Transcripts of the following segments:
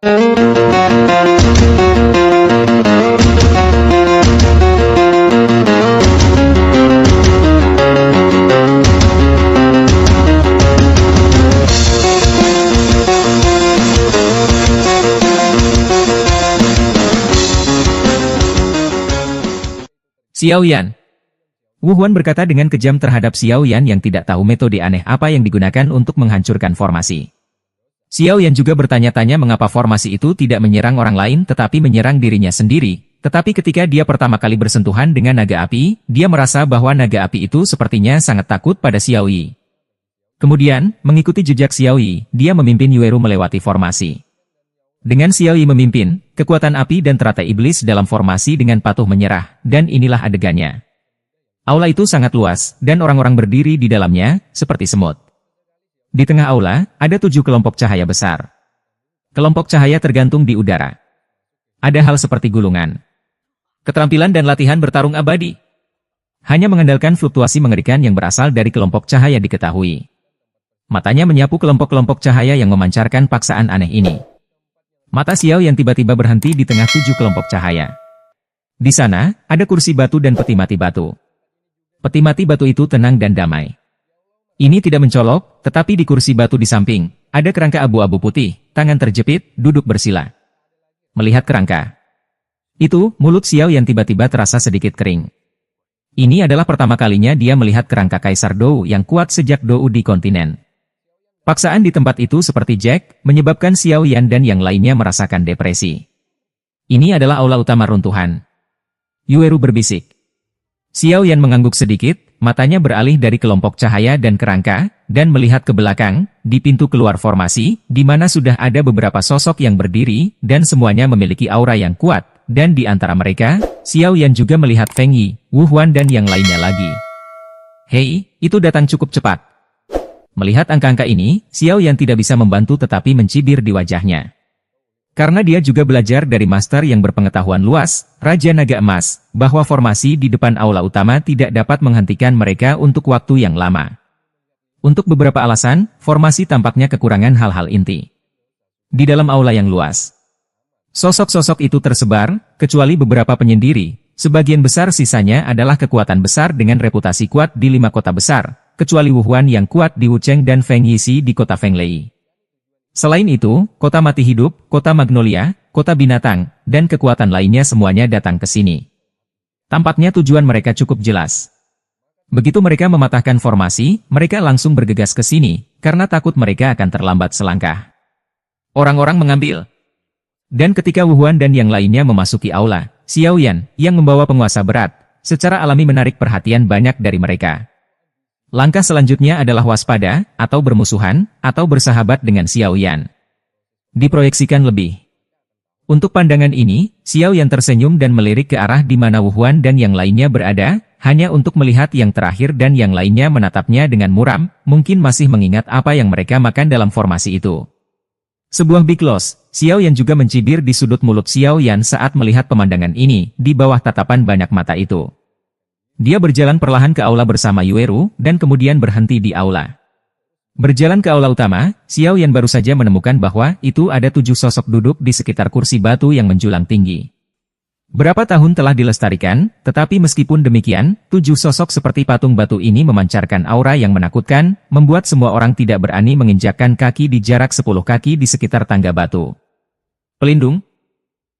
Xiao Yan. Wu Huan berkata dengan kejam terhadap Xiao Yan yang tidak tahu metode aneh apa yang digunakan untuk menghancurkan formasi. Xiao Yan juga bertanya-tanya mengapa formasi itu tidak menyerang orang lain tetapi menyerang dirinya sendiri. Tetapi ketika dia pertama kali bersentuhan dengan naga api, dia merasa bahwa naga api itu sepertinya sangat takut pada Xiao Yi. Kemudian, mengikuti jejak Xiao Yi, dia memimpin Yueru melewati formasi. Dengan Xiao Yi memimpin, kekuatan api dan teratai iblis dalam formasi dengan patuh menyerah, dan inilah adegannya. Aula itu sangat luas, dan orang-orang berdiri di dalamnya, seperti semut. Di tengah aula, ada 7 kelompok cahaya besar. Kelompok cahaya tergantung di udara. Ada hal seperti gulungan. Keterampilan dan latihan bertarung abadi. Hanya mengandalkan fluktuasi mengerikan yang berasal dari kelompok cahaya diketahui. Matanya menyapu kelompok-kelompok cahaya yang memancarkan paksaan aneh ini. Mata Xiao yang tiba-tiba berhenti di tengah 7 kelompok cahaya. Di sana, ada kursi batu dan peti mati batu. Peti mati batu itu tenang dan damai. Ini tidak mencolok, tetapi di kursi batu di samping, ada kerangka abu-abu putih, tangan terjepit, duduk bersila. Melihat kerangka itu, mulut Xiao yang tiba-tiba terasa sedikit kering. Ini adalah pertama kalinya dia melihat kerangka Kaisar Dou yang kuat sejak Dou di kontinen. Paksaan di tempat itu seperti Jack, menyebabkan Xiao Yan dan yang lainnya merasakan depresi. Ini adalah aula utama runtuhan. Yueru berbisik. Xiao Yan mengangguk sedikit, matanya beralih dari kelompok cahaya dan kerangka, dan melihat ke belakang, di pintu keluar formasi, di mana sudah ada beberapa sosok yang berdiri, dan semuanya memiliki aura yang kuat, dan di antara mereka, Xiao Yan juga melihat Feng Yi, Wu Huan dan yang lainnya lagi. Hei, itu datang cukup cepat. Melihat angka-angka ini, Xiao Yan tidak bisa membantu tetapi mencibir di wajahnya. Karena dia juga belajar dari master yang berpengetahuan luas, Raja Naga Emas, bahwa formasi di depan aula utama tidak dapat menghentikan mereka untuk waktu yang lama. Untuk beberapa alasan, formasi tampaknya kekurangan hal-hal inti. Di dalam aula yang luas, sosok-sosok itu tersebar, kecuali beberapa penyendiri, sebagian besar sisanya adalah kekuatan besar dengan reputasi kuat di 5 kota besar, kecuali Wu Huan yang kuat di Wucheng dan Feng Yixi di kota Fenglei. Selain itu, kota mati hidup, kota Magnolia, kota binatang, dan kekuatan lainnya semuanya datang ke sini. Tampaknya tujuan mereka cukup jelas. Begitu mereka mematahkan formasi, mereka langsung bergegas ke sini, karena takut mereka akan terlambat selangkah. Orang-orang mengambil. Dan ketika Wu Huan dan yang lainnya memasuki aula, Xiao Yan, yang membawa penguasa berat, secara alami menarik perhatian banyak dari mereka. Langkah selanjutnya adalah waspada, atau bermusuhan, atau bersahabat dengan Xiao Yan. Diproyeksikan lebih. Untuk pandangan ini, Xiao Yan tersenyum dan melirik ke arah di mana Wu Huan dan yang lainnya berada, hanya untuk melihat yang terakhir dan yang lainnya menatapnya dengan muram, mungkin masih mengingat apa yang mereka makan dalam formasi itu. Sebuah big loss, Xiao Yan juga mencibir di sudut mulut Xiao Yan saat melihat pemandangan ini, di bawah tatapan banyak mata itu. Dia berjalan perlahan ke aula bersama Yueru, dan kemudian berhenti di aula. Berjalan ke aula utama, Xiao Yan baru saja menemukan bahwa itu ada 7 sosok duduk di sekitar kursi batu yang menjulang tinggi. Berapa tahun telah dilestarikan, tetapi meskipun demikian, 7 sosok seperti patung batu ini memancarkan aura yang menakutkan, membuat semua orang tidak berani menginjakkan kaki di jarak 10 kaki di sekitar tangga batu. Pelindung?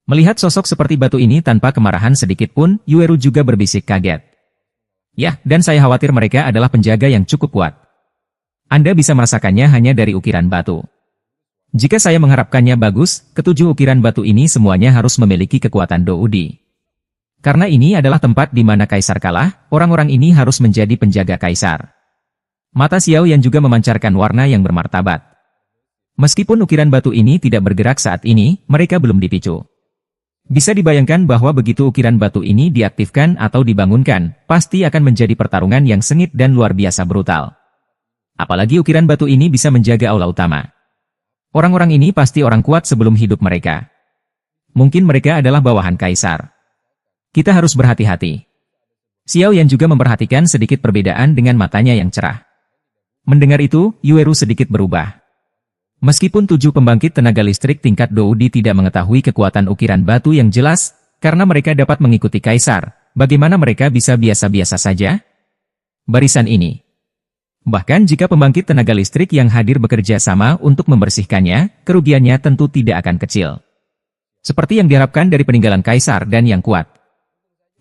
Melihat sosok seperti batu ini tanpa kemarahan sedikit pun, Yueru juga berbisik kaget. Ya, dan saya khawatir mereka adalah penjaga yang cukup kuat. Anda bisa merasakannya hanya dari ukiran batu. Jika saya mengharapkannya bagus, ketujuh ukiran batu ini semuanya harus memiliki kekuatan Doudi. Karena ini adalah tempat di mana kaisar kalah, orang-orang ini harus menjadi penjaga kaisar. Mata Xiao Yan juga memancarkan warna yang bermartabat. Meskipun ukiran batu ini tidak bergerak saat ini, mereka belum dipicu. Bisa dibayangkan bahwa begitu ukiran batu ini diaktifkan atau dibangunkan, pasti akan menjadi pertarungan yang sengit dan luar biasa brutal. Apalagi ukiran batu ini bisa menjaga aula utama. Orang-orang ini pasti orang kuat sebelum hidup mereka. Mungkin mereka adalah bawahan kaisar. Kita harus berhati-hati. Xiao Yan juga memperhatikan sedikit perbedaan dengan matanya yang cerah. Mendengar itu, Yueru sedikit berubah. Meskipun 7 pembangkit tenaga listrik tingkat Doudi tidak mengetahui kekuatan ukiran batu yang jelas, karena mereka dapat mengikuti kaisar, bagaimana mereka bisa biasa-biasa saja? Barisan ini. Bahkan jika pembangkit tenaga listrik yang hadir bekerja sama untuk membersihkannya, kerugiannya tentu tidak akan kecil. Seperti yang diharapkan dari peninggalan kaisar dan yang kuat.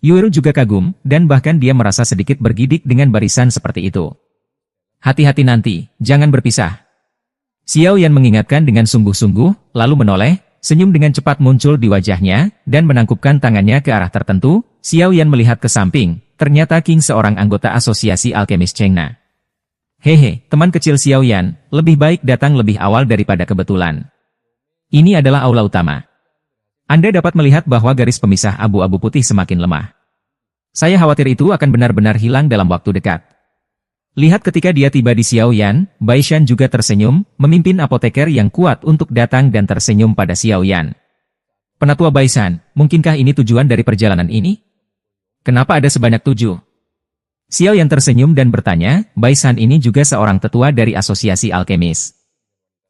Yueru juga kagum, dan bahkan dia merasa sedikit bergidik dengan barisan seperti itu. Hati-hati nanti, jangan berpisah. Xiao Yan mengingatkan dengan sungguh-sungguh, lalu menoleh, senyum dengan cepat muncul di wajahnya, dan menangkupkan tangannya ke arah tertentu. Xiao Yan melihat ke samping, ternyata King seorang anggota asosiasi alkemis Chengna. Hehe, teman kecil Xiao Yan, lebih baik datang lebih awal daripada kebetulan. Ini adalah aula utama. Anda dapat melihat bahwa garis pemisah abu-abu putih semakin lemah. Saya khawatir itu akan benar-benar hilang dalam waktu dekat. Lihat ketika dia tiba di Xiao Yan, Bai Shan juga tersenyum, memimpin apoteker yang kuat untuk datang dan tersenyum pada Xiao Yan. Penatua Bai Shan, mungkinkah ini tujuan dari perjalanan ini? Kenapa ada sebanyak 7? Xiao Yan tersenyum dan bertanya, Bai Shan ini juga seorang tetua dari asosiasi alkemis.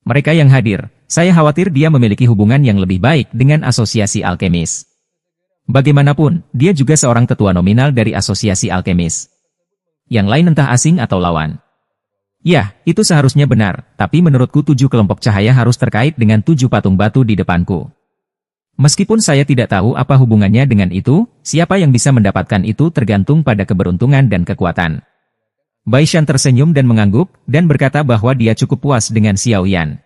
Mereka yang hadir, saya khawatir dia memiliki hubungan yang lebih baik dengan asosiasi alkemis. Bagaimanapun, dia juga seorang tetua nominal dari asosiasi alkemis. Yang lain entah asing atau lawan. Ya, itu seharusnya benar, tapi menurutku 7 kelompok cahaya harus terkait dengan 7 patung batu di depanku. Meskipun saya tidak tahu apa hubungannya dengan itu, siapa yang bisa mendapatkan itu tergantung pada keberuntungan dan kekuatan. Bai Shan tersenyum dan mengangguk, dan berkata bahwa dia cukup puas dengan Xiao Yan.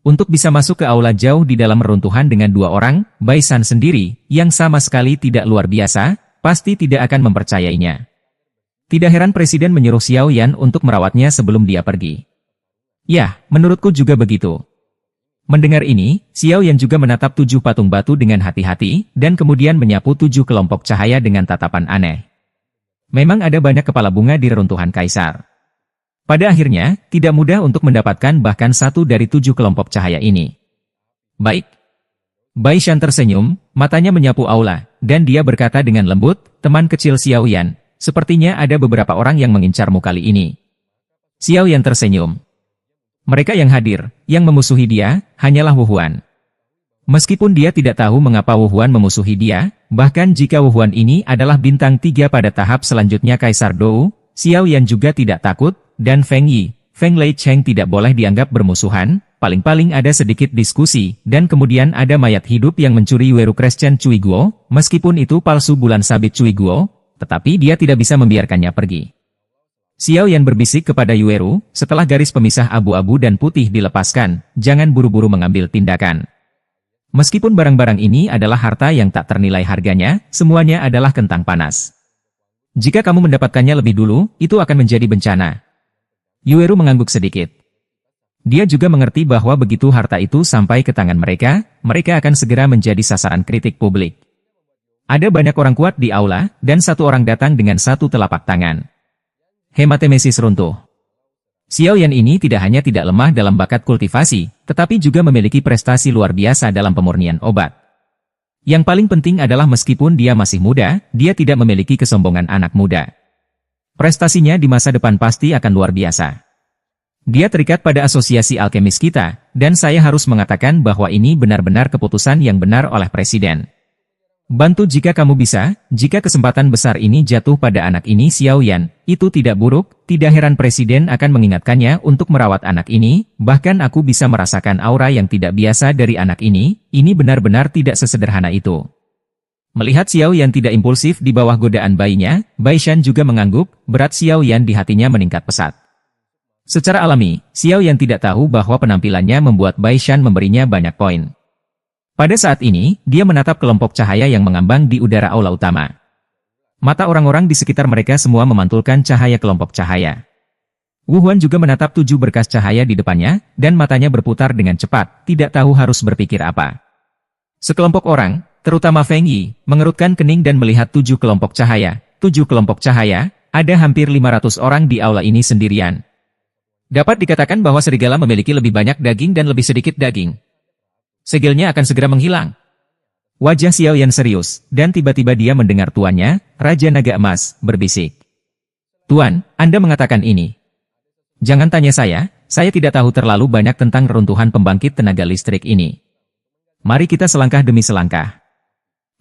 Untuk bisa masuk ke aula jauh di dalam reruntuhan dengan 2 orang, Bai Shan sendiri, yang sama sekali tidak luar biasa, pasti tidak akan mempercayainya. Tidak heran Presiden menyuruh Xiao Yan untuk merawatnya sebelum dia pergi. Ya, menurutku juga begitu. Mendengar ini, Xiao Yan juga menatap 7 patung batu dengan hati-hati, dan kemudian menyapu 7 kelompok cahaya dengan tatapan aneh. Memang ada banyak kepala bunga di reruntuhan kaisar. Pada akhirnya, tidak mudah untuk mendapatkan bahkan 1 dari 7 kelompok cahaya ini. Baik. Bai Shan tersenyum, matanya menyapu aula, dan dia berkata dengan lembut, teman kecil Xiao Yan, sepertinya ada beberapa orang yang mengincarmu kali ini. Xiao Yan tersenyum. Mereka yang hadir, yang memusuhi dia, hanyalah Wu Huan. Meskipun dia tidak tahu mengapa Wu Huan memusuhi dia, bahkan jika Wu Huan ini adalah bintang 3 pada tahap selanjutnya Kaisar Dou, Xiao Yan juga tidak takut, dan Feng Yi, Feng Lei Cheng tidak boleh dianggap bermusuhan, paling-paling ada sedikit diskusi, dan kemudian ada mayat hidup yang mencuri Weru Crescent Cui Guo, meskipun itu palsu bulan sabit Cui Guo, tetapi dia tidak bisa membiarkannya pergi. Xiao Yan berbisik kepada Yueru, setelah garis pemisah abu-abu dan putih dilepaskan, jangan buru-buru mengambil tindakan. Meskipun barang-barang ini adalah harta yang tak ternilai harganya, semuanya adalah kentang panas. Jika kamu mendapatkannya lebih dulu, itu akan menjadi bencana. Yueru mengangguk sedikit. Dia juga mengerti bahwa begitu harta itu sampai ke tangan mereka, mereka akan segera menjadi sasaran kritik publik. Ada banyak orang kuat di aula, dan 1 orang datang dengan 1 telapak tangan. Hematemesis runtuh. Xiao Yan ini tidak hanya tidak lemah dalam bakat kultivasi, tetapi juga memiliki prestasi luar biasa dalam pemurnian obat. Yang paling penting adalah meskipun dia masih muda, dia tidak memiliki kesombongan anak muda. Prestasinya di masa depan pasti akan luar biasa. Dia terikat pada asosiasi alkemis kita, dan saya harus mengatakan bahwa ini benar-benar keputusan yang benar oleh Presiden. Bantu jika kamu bisa, jika kesempatan besar ini jatuh pada anak ini Xiao Yan, itu tidak buruk, tidak heran Presiden akan mengingatkannya untuk merawat anak ini, bahkan aku bisa merasakan aura yang tidak biasa dari anak ini benar-benar tidak sesederhana itu. Melihat Xiao Yan tidak impulsif di bawah godaan bayinya, Bai Shan juga mengangguk, berat Xiao Yan di hatinya meningkat pesat. Secara alami, Xiao Yan tidak tahu bahwa penampilannya membuat Bai Shan memberinya banyak poin. Pada saat ini, dia menatap kelompok cahaya yang mengambang di udara aula utama. Mata orang-orang di sekitar mereka semua memantulkan cahaya kelompok cahaya. Wu Huan juga menatap 7 berkas cahaya di depannya, dan matanya berputar dengan cepat, tidak tahu harus berpikir apa. Sekelompok orang, terutama Feng Yi, mengerutkan kening dan melihat 7 kelompok cahaya. 7 kelompok cahaya, ada hampir 500 orang di aula ini sendirian. Dapat dikatakan bahwa serigala memiliki lebih banyak daging dan lebih sedikit daging. Segelnya akan segera menghilang. Wajah Xiao Yan serius, dan tiba-tiba dia mendengar tuannya, Raja Naga Emas, berbisik. Tuan, Anda mengatakan ini. Jangan tanya saya tidak tahu terlalu banyak tentang reruntuhan pembangkit tenaga listrik ini. Mari kita selangkah demi selangkah.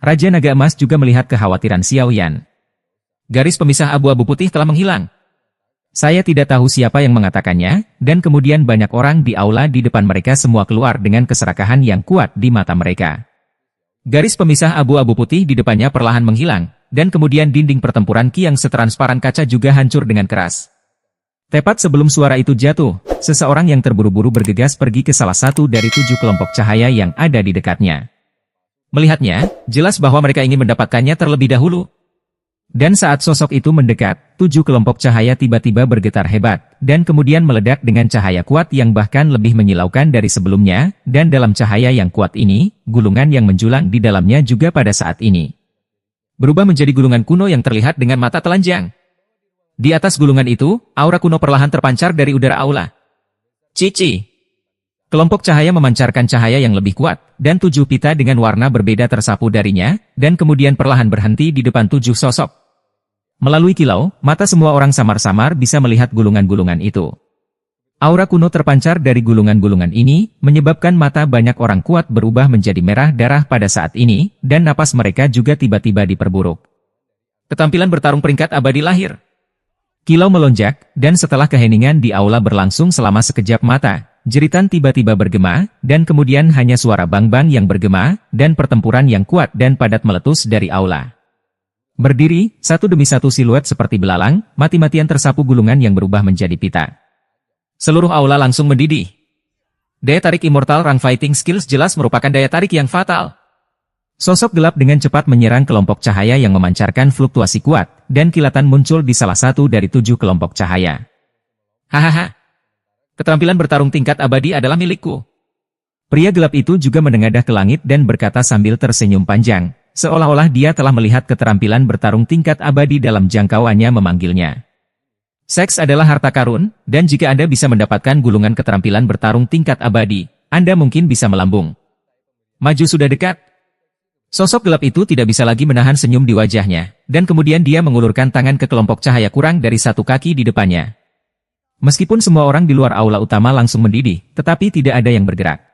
Raja Naga Emas juga melihat kekhawatiran Xiao Yan. Garis pemisah abu-abu putih telah menghilang. Saya tidak tahu siapa yang mengatakannya, dan kemudian banyak orang di aula di depan mereka semua keluar dengan keserakahan yang kuat di mata mereka. Garis pemisah abu-abu putih di depannya perlahan menghilang, dan kemudian dinding pertempuran Qi yang setransparan kaca juga hancur dengan keras. Tepat sebelum suara itu jatuh, seseorang yang terburu-buru bergegas pergi ke salah satu dari 7 kelompok cahaya yang ada di dekatnya. Melihatnya, jelas bahwa mereka ingin mendapatkannya terlebih dahulu. Dan saat sosok itu mendekat, 7 kelompok cahaya tiba-tiba bergetar hebat, dan kemudian meledak dengan cahaya kuat yang bahkan lebih menyilaukan dari sebelumnya, dan dalam cahaya yang kuat ini, gulungan yang menjulang di dalamnya juga pada saat ini berubah menjadi gulungan kuno yang terlihat dengan mata telanjang. Di atas gulungan itu, aura kuno perlahan terpancar dari udara aula. Cici. Kelompok cahaya memancarkan cahaya yang lebih kuat, dan 7 pita dengan warna berbeda tersapu darinya, dan kemudian perlahan berhenti di depan 7 sosok. Melalui kilau, mata semua orang samar-samar bisa melihat gulungan-gulungan itu. Aura kuno terpancar dari gulungan-gulungan ini, menyebabkan mata banyak orang kuat berubah menjadi merah darah pada saat ini, dan napas mereka juga tiba-tiba diperburuk. Ketampilan bertarung peringkat abadi lahir. Kilau melonjak, dan setelah keheningan di aula berlangsung selama sekejap mata, jeritan tiba-tiba bergema, dan kemudian hanya suara bang-bang yang bergema, dan pertempuran yang kuat dan padat meletus dari aula. Berdiri, satu demi satu siluet seperti belalang, mati-matian tersapu gulungan yang berubah menjadi pita. Seluruh aula langsung mendidih. Daya tarik Immortal Rang Fighting Skills jelas merupakan daya tarik yang fatal. Sosok gelap dengan cepat menyerang kelompok cahaya yang memancarkan fluktuasi kuat, dan kilatan muncul di salah satu dari 7 kelompok cahaya. Hahaha. Keterampilan bertarung tingkat abadi adalah milikku. Pria gelap itu juga menengadah ke langit dan berkata sambil tersenyum panjang, seolah-olah dia telah melihat keterampilan bertarung tingkat abadi dalam jangkauannya memanggilnya. Seks adalah harta karun, dan jika Anda bisa mendapatkan gulungan keterampilan bertarung tingkat abadi, Anda mungkin bisa melambung. Maju sudah dekat. Sosok gelap itu tidak bisa lagi menahan senyum di wajahnya, dan kemudian dia mengulurkan tangan ke kelompok cahaya kurang dari 1 kaki di depannya. Meskipun semua orang di luar aula utama langsung mendidih, tetapi tidak ada yang bergerak.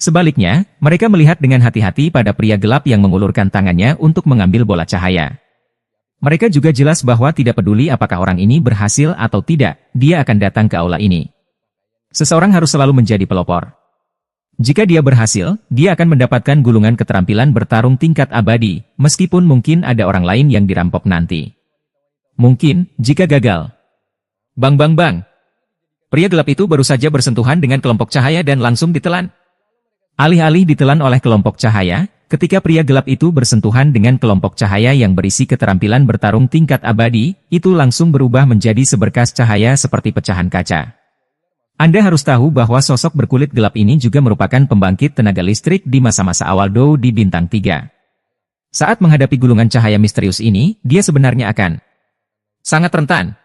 Sebaliknya, mereka melihat dengan hati-hati pada pria gelap yang mengulurkan tangannya untuk mengambil bola cahaya. Mereka juga jelas bahwa tidak peduli apakah orang ini berhasil atau tidak, dia akan datang ke aula ini. Seseorang harus selalu menjadi pelopor. Jika dia berhasil, dia akan mendapatkan gulungan keterampilan bertarung tingkat abadi, meskipun mungkin ada orang lain yang dirampok nanti. Mungkin, jika gagal. Bang bang bang. Pria gelap itu baru saja bersentuhan dengan kelompok cahaya dan langsung ditelan. Alih-alih ditelan oleh kelompok cahaya, ketika pria gelap itu bersentuhan dengan kelompok cahaya yang berisi keterampilan bertarung tingkat abadi, itu langsung berubah menjadi seberkas cahaya seperti pecahan kaca. Anda harus tahu bahwa sosok berkulit gelap ini juga merupakan pembangkit tenaga listrik di masa-masa awal Dou di Bintang 3. Saat menghadapi gulungan cahaya misterius ini, dia sebenarnya akan sangat rentan.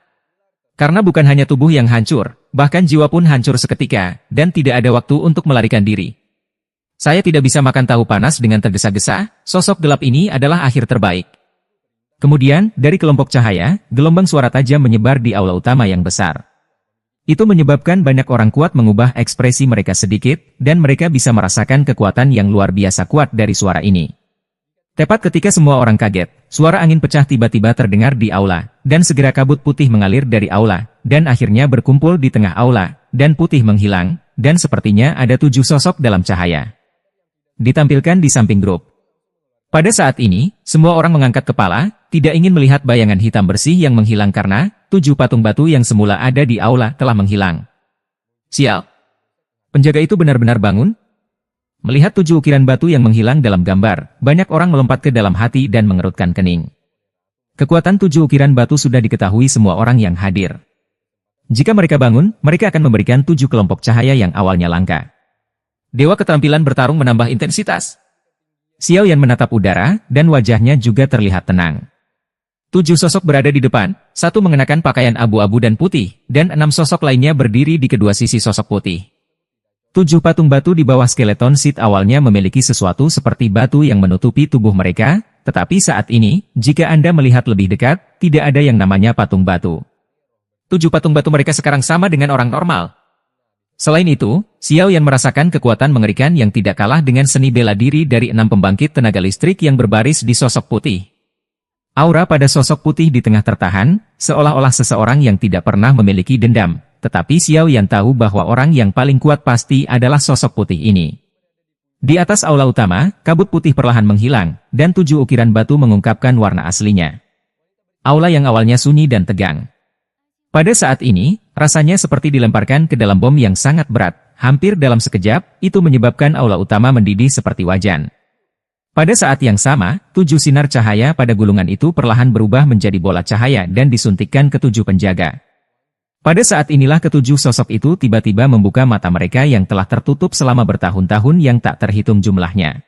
Karena bukan hanya tubuh yang hancur, bahkan jiwa pun hancur seketika, dan tidak ada waktu untuk melarikan diri. Saya tidak bisa makan tahu panas dengan tergesa-gesa, sosok gelap ini adalah akhir terbaik. Kemudian, dari kelompok cahaya, gelombang suara tajam menyebar di aula utama yang besar. Itu menyebabkan banyak orang kuat mengubah ekspresi mereka sedikit, dan mereka bisa merasakan kekuatan yang luar biasa kuat dari suara ini. Tepat ketika semua orang kaget, suara angin pecah tiba-tiba terdengar di aula, dan segera kabut putih mengalir dari aula, dan akhirnya berkumpul di tengah aula, dan putih menghilang, dan sepertinya ada 7 sosok dalam cahaya. Ditampilkan di samping grup. Pada saat ini, semua orang mengangkat kepala, tidak ingin melihat bayangan hitam bersih yang menghilang karena 7 patung batu yang semula ada di aula telah menghilang. Sial. Penjaga itu benar-benar bangun. Melihat 7 ukiran batu yang menghilang dalam gambar, banyak orang melompat ke dalam hati dan mengerutkan kening. Kekuatan 7 ukiran batu sudah diketahui semua orang yang hadir. Jika mereka bangun, mereka akan memberikan 7 kelompok cahaya yang awalnya langka. Dewa keterampilan bertarung menambah intensitas. Xiao Yan menatap udara, dan wajahnya juga terlihat tenang. 7 sosok berada di depan, 1 mengenakan pakaian abu-abu dan putih, dan 6 sosok lainnya berdiri di kedua sisi sosok putih. 7 patung batu di bawah skeleton Sith awalnya memiliki sesuatu seperti batu yang menutupi tubuh mereka, tetapi saat ini, jika Anda melihat lebih dekat, tidak ada yang namanya patung batu. 7 patung batu mereka sekarang sama dengan orang normal. Selain itu, Xiao Yan merasakan kekuatan mengerikan yang tidak kalah dengan seni bela diri dari 6 pembangkit tenaga listrik yang berbaris di sosok putih. Aura pada sosok putih di tengah tertahan, seolah-olah seseorang yang tidak pernah memiliki dendam, tetapi Xiao Yan tahu bahwa orang yang paling kuat pasti adalah sosok putih ini. Di atas aula utama, kabut putih perlahan menghilang, dan 7 ukiran batu mengungkapkan warna aslinya. Aula yang awalnya sunyi dan tegang. Pada saat ini, rasanya seperti dilemparkan ke dalam bom yang sangat berat. Hampir dalam sekejap, itu menyebabkan aula utama mendidih seperti wajan. Pada saat yang sama, 7 sinar cahaya pada gulungan itu perlahan berubah menjadi bola cahaya dan disuntikkan ke 7 penjaga. Pada saat inilah ketujuh sosok itu tiba-tiba membuka mata mereka yang telah tertutup selama bertahun-tahun yang tak terhitung jumlahnya.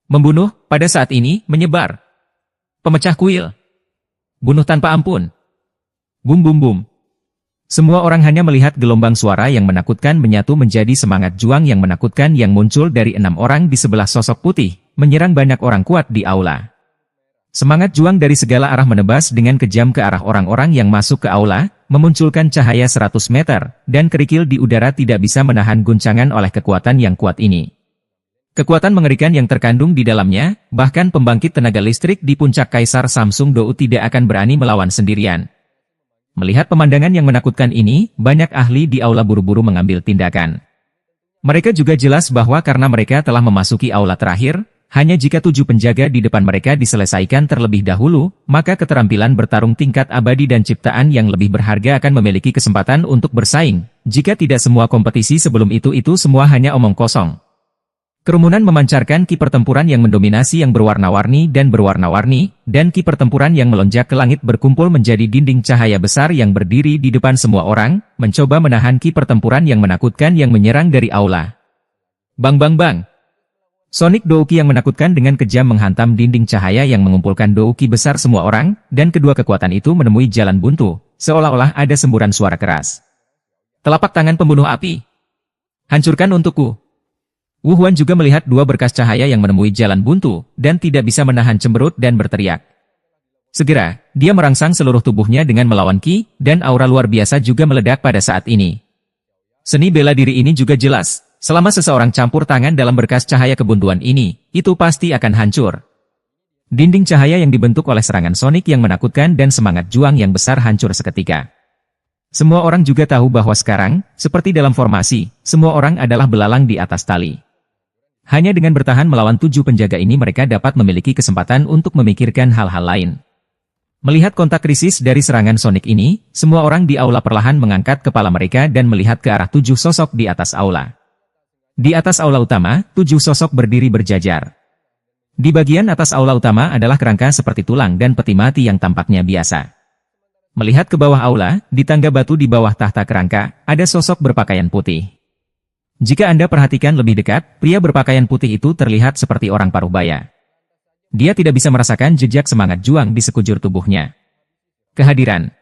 Membunuh, pada saat ini, menyebar. Pemecah kuil. Bunuh tanpa ampun. Bum bum bum. Semua orang hanya melihat gelombang suara yang menakutkan menyatu menjadi semangat juang yang menakutkan yang muncul dari 6 orang di sebelah sosok putih, menyerang banyak orang kuat di aula. Semangat juang dari segala arah menebas dengan kejam ke arah orang-orang yang masuk ke aula, memunculkan cahaya 100 meter, dan kerikil di udara tidak bisa menahan guncangan oleh kekuatan yang kuat ini. Kekuatan mengerikan yang terkandung di dalamnya, bahkan pembangkit tenaga listrik di puncak Kaisar Samsung Dou tidak akan berani melawan sendirian. Melihat pemandangan yang menakutkan ini, banyak ahli di aula buru-buru mengambil tindakan. Mereka juga jelas bahwa karena mereka telah memasuki aula terakhir, hanya jika 7 penjaga di depan mereka diselesaikan terlebih dahulu, maka keterampilan bertarung tingkat abadi dan ciptaan yang lebih berharga akan memiliki kesempatan untuk bersaing. Jika tidak semua kompetisi sebelum itu semua hanya omong kosong. Kerumunan memancarkan ki pertempuran yang mendominasi yang berwarna-warni, dan ki pertempuran yang melonjak ke langit berkumpul menjadi dinding cahaya besar yang berdiri di depan semua orang, mencoba menahan ki pertempuran yang menakutkan yang menyerang dari aula. Bang bang bang. Sonic Douki yang menakutkan dengan kejam menghantam dinding cahaya yang mengumpulkan Douki besar semua orang, dan kedua kekuatan itu menemui jalan buntu, seolah-olah ada semburan suara keras. Telapak tangan pembunuh api. Hancurkan untukku. Wu Huan juga melihat 2 berkas cahaya yang menemui jalan buntu, dan tidak bisa menahan cemberut dan berteriak. Segera, dia merangsang seluruh tubuhnya dengan melawan ki, dan aura luar biasa juga meledak pada saat ini. Seni bela diri ini juga jelas, selama seseorang campur tangan dalam berkas cahaya kebuntuan ini, itu pasti akan hancur. Dinding cahaya yang dibentuk oleh serangan Sonic yang menakutkan dan semangat juang yang besar hancur seketika. Semua orang juga tahu bahwa sekarang, seperti dalam formasi, semua orang adalah belalang di atas tali. Hanya dengan bertahan melawan 7 penjaga ini mereka dapat memiliki kesempatan untuk memikirkan hal-hal lain. Melihat kontak krisis dari serangan Sonic ini, semua orang di aula perlahan mengangkat kepala mereka dan melihat ke arah 7 sosok di atas aula. Di atas aula utama, 7 sosok berdiri berjajar. Di bagian atas aula utama adalah kerangka seperti tulang dan peti mati yang tampaknya biasa. Melihat ke bawah aula, di tangga batu di bawah tahta kerangka, ada sosok berpakaian putih. Jika Anda perhatikan lebih dekat, pria berpakaian putih itu terlihat seperti orang paruh baya. Dia tidak bisa merasakan jejak semangat juang di sekujur tubuhnya. Kehadiran.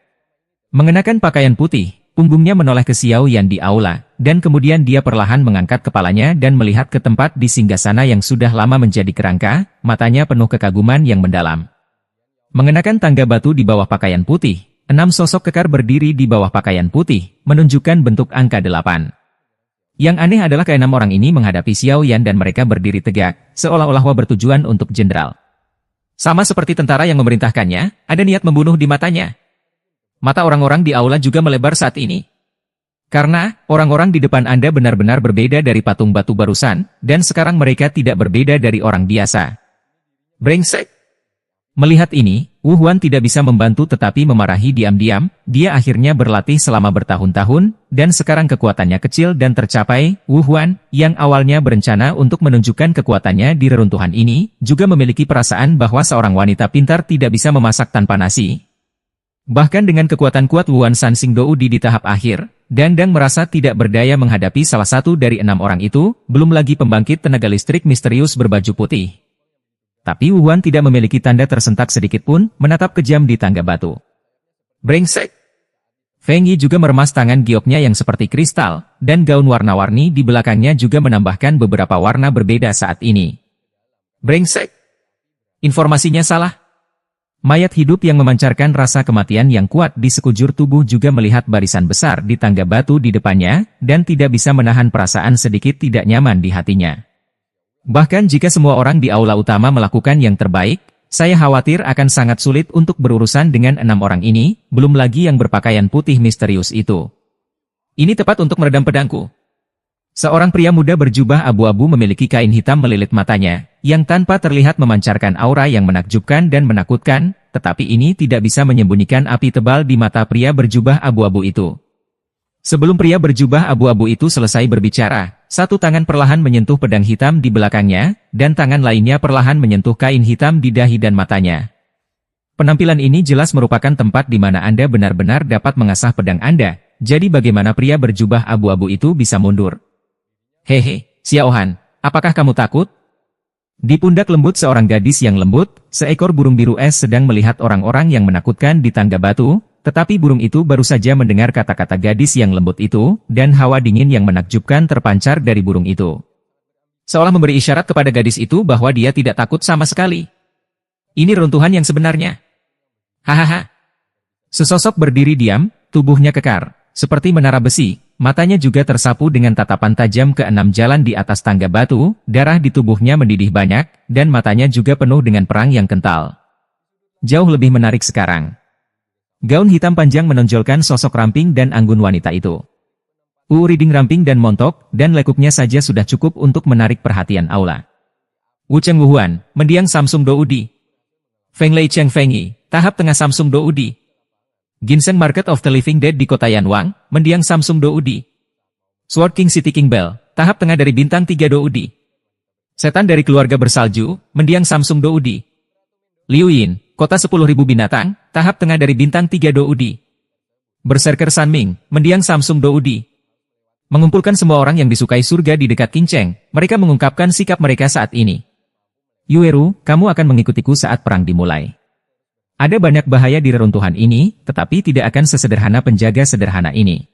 Mengenakan pakaian putih, punggungnya menoleh ke Xiao Yan di aula, dan kemudian dia perlahan mengangkat kepalanya dan melihat ke tempat di singgasana yang sudah lama menjadi kerangka, matanya penuh kekaguman yang mendalam. Mengenakan tangga batu di bawah pakaian putih, 6 sosok kekar berdiri di bawah pakaian putih, menunjukkan bentuk angka 8. Yang aneh adalah ke-6 orang ini menghadapi Xiao Yan dan mereka berdiri tegak, seolah-olah bertujuan untuk jenderal. Sama seperti tentara yang memerintahkannya, ada niat membunuh di matanya. Mata orang-orang di aula juga melebar saat ini. Karena, orang-orang di depan Anda benar-benar berbeda dari patung batu barusan, dan sekarang mereka tidak berbeda dari orang biasa. Brengsek! Melihat ini, Wu Huan tidak bisa membantu tetapi memarahi diam-diam, dia akhirnya berlatih selama bertahun-tahun, dan sekarang kekuatannya kecil dan tercapai. Wu Huan, yang awalnya berencana untuk menunjukkan kekuatannya di reruntuhan ini, juga memiliki perasaan bahwa seorang wanita pintar tidak bisa memasak tanpa nasi. Bahkan dengan kekuatan kuat Wuan Sansing Dou di tahap akhir, Dangdang merasa tidak berdaya menghadapi salah satu dari 6 orang itu, belum lagi pembangkit tenaga listrik misterius berbaju putih. Tapi Wu Huan tidak memiliki tanda tersentak sedikit pun, menatap kejam di tangga batu. Brengsek! Feng Yi juga meremas tangan gioknya yang seperti kristal, dan gaun warna-warni di belakangnya juga menambahkan beberapa warna berbeda saat ini. Brengsek! Informasinya salah. Mayat hidup yang memancarkan rasa kematian yang kuat di sekujur tubuh juga melihat barisan besar di tangga batu di depannya, dan tidak bisa menahan perasaan sedikit tidak nyaman di hatinya. Bahkan jika semua orang di aula utama melakukan yang terbaik, saya khawatir akan sangat sulit untuk berurusan dengan 6 orang ini, belum lagi yang berpakaian putih misterius itu. Ini tepat untuk meredam pedangku. Seorang pria muda berjubah abu-abu memiliki kain hitam melilit matanya, yang tanpa terlihat memancarkan aura yang menakjubkan dan menakutkan, tetapi ini tidak bisa menyembunyikan api tebal di mata pria berjubah abu-abu itu. Sebelum pria berjubah abu-abu itu selesai berbicara, satu tangan perlahan menyentuh pedang hitam di belakangnya, dan tangan lainnya perlahan menyentuh kain hitam di dahi dan matanya. Penampilan ini jelas merupakan tempat di mana Anda benar-benar dapat mengasah pedang Anda, jadi bagaimana pria berjubah abu-abu itu bisa mundur? Hehe, Xiaohan, apakah kamu takut? Di pundak lembut seorang gadis yang lembut, seekor burung biru es sedang melihat orang-orang yang menakutkan di tangga batu, tetapi burung itu baru saja mendengar kata-kata gadis yang lembut itu, dan hawa dingin yang menakjubkan terpancar dari burung itu. Seolah memberi isyarat kepada gadis itu bahwa dia tidak takut sama sekali. Ini runtuhan yang sebenarnya. Hahaha. Sesosok berdiri diam, tubuhnya kekar, seperti menara besi. Matanya juga tersapu dengan tatapan tajam ke 6 jalan di atas tangga batu, darah di tubuhnya mendidih banyak, dan matanya juga penuh dengan perang yang kental. Jauh lebih menarik sekarang. Gaun hitam panjang menonjolkan sosok ramping dan anggun wanita itu. Riding ramping dan montok, dan lekuknya saja sudah cukup untuk menarik perhatian aula. Wu Cheng Wuhuan, mendiang Samsung Doudi. Feng Lei Cheng Fengyi, tahap tengah Samsung Doudi. Ginseng Market of the Living Dead di kota Yanwang, mendiang Samsung Doudi. Sword King City King Bell, tahap tengah dari bintang 3 Doudi. Setan dari keluarga bersalju, mendiang Samsung Doudi. Liu Yin, kota 10.000 binatang, tahap tengah dari bintang 3 Doudi. Berserker Sanming, mendiang Samsung Doudi. Mengumpulkan semua orang yang disukai surga di dekat Qingcheng, mereka mengungkapkan sikap mereka saat ini. Yueru, kamu akan mengikutiku saat perang dimulai. Ada banyak bahaya di reruntuhan ini, tetapi tidak akan sesederhana penjaga sederhana ini.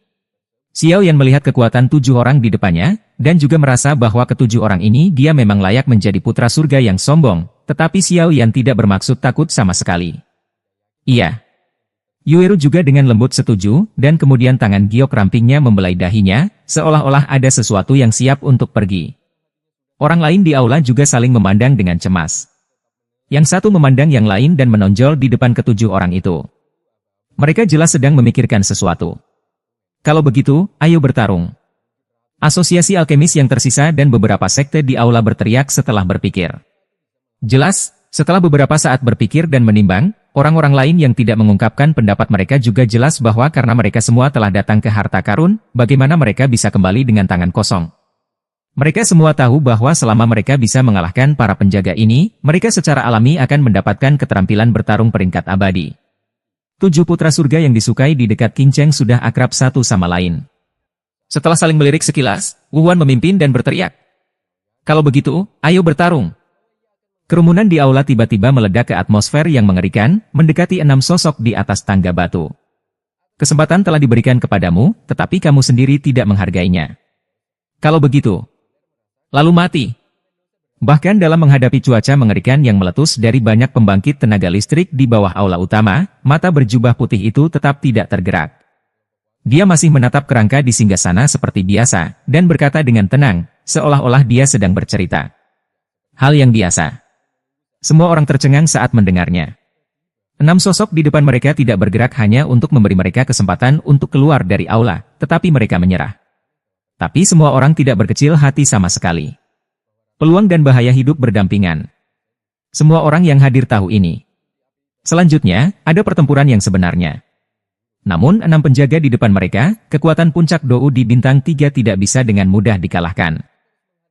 Xiao Yan melihat kekuatan 7 orang di depannya, dan juga merasa bahwa ke-7 orang ini dia memang layak menjadi putra surga yang sombong, tetapi Xiao Yan tidak bermaksud takut sama sekali. Iya. Yueru juga dengan lembut setuju, dan kemudian tangan giok rampingnya membelai dahinya, seolah-olah ada sesuatu yang siap untuk pergi. Orang lain di aula juga saling memandang dengan cemas. Yang satu memandang yang lain dan menonjol di depan ke-7 orang itu. Mereka jelas sedang memikirkan sesuatu. Kalau begitu, ayo bertarung. Asosiasi alkemis yang tersisa dan beberapa sekte di aula berteriak setelah berpikir. Jelas, setelah beberapa saat berpikir dan menimbang, orang-orang lain yang tidak mengungkapkan pendapat mereka juga jelas bahwa karena mereka semua telah datang ke harta karun, bagaimana mereka bisa kembali dengan tangan kosong. Mereka semua tahu bahwa selama mereka bisa mengalahkan para penjaga ini, mereka secara alami akan mendapatkan keterampilan bertarung peringkat abadi. 7 putra surga yang disukai di dekat Qingcheng sudah akrab satu sama lain. Setelah saling melirik sekilas, Wu Huan memimpin dan berteriak. Kalau begitu, ayo bertarung. Kerumunan di aula tiba-tiba meledak ke atmosfer yang mengerikan, mendekati 6 sosok di atas tangga batu. Kesempatan telah diberikan kepadamu, tetapi kamu sendiri tidak menghargainya. Kalau begitu, lalu mati. Bahkan dalam menghadapi cuaca mengerikan yang meletus dari banyak pembangkit tenaga listrik di bawah aula utama, mata berjubah putih itu tetap tidak tergerak. Dia masih menatap kerangka di singgasana seperti biasa, dan berkata dengan tenang, seolah-olah dia sedang bercerita. Hal yang biasa. Semua orang tercengang saat mendengarnya. 6 sosok di depan mereka tidak bergerak hanya untuk memberi mereka kesempatan untuk keluar dari aula, tetapi mereka menyerah. Tapi semua orang tidak berkecil hati sama sekali. Peluang dan bahaya hidup berdampingan. Semua orang yang hadir tahu ini. Selanjutnya, ada pertempuran yang sebenarnya. Namun 6 penjaga di depan mereka, kekuatan puncak Dou di bintang 3 tidak bisa dengan mudah dikalahkan.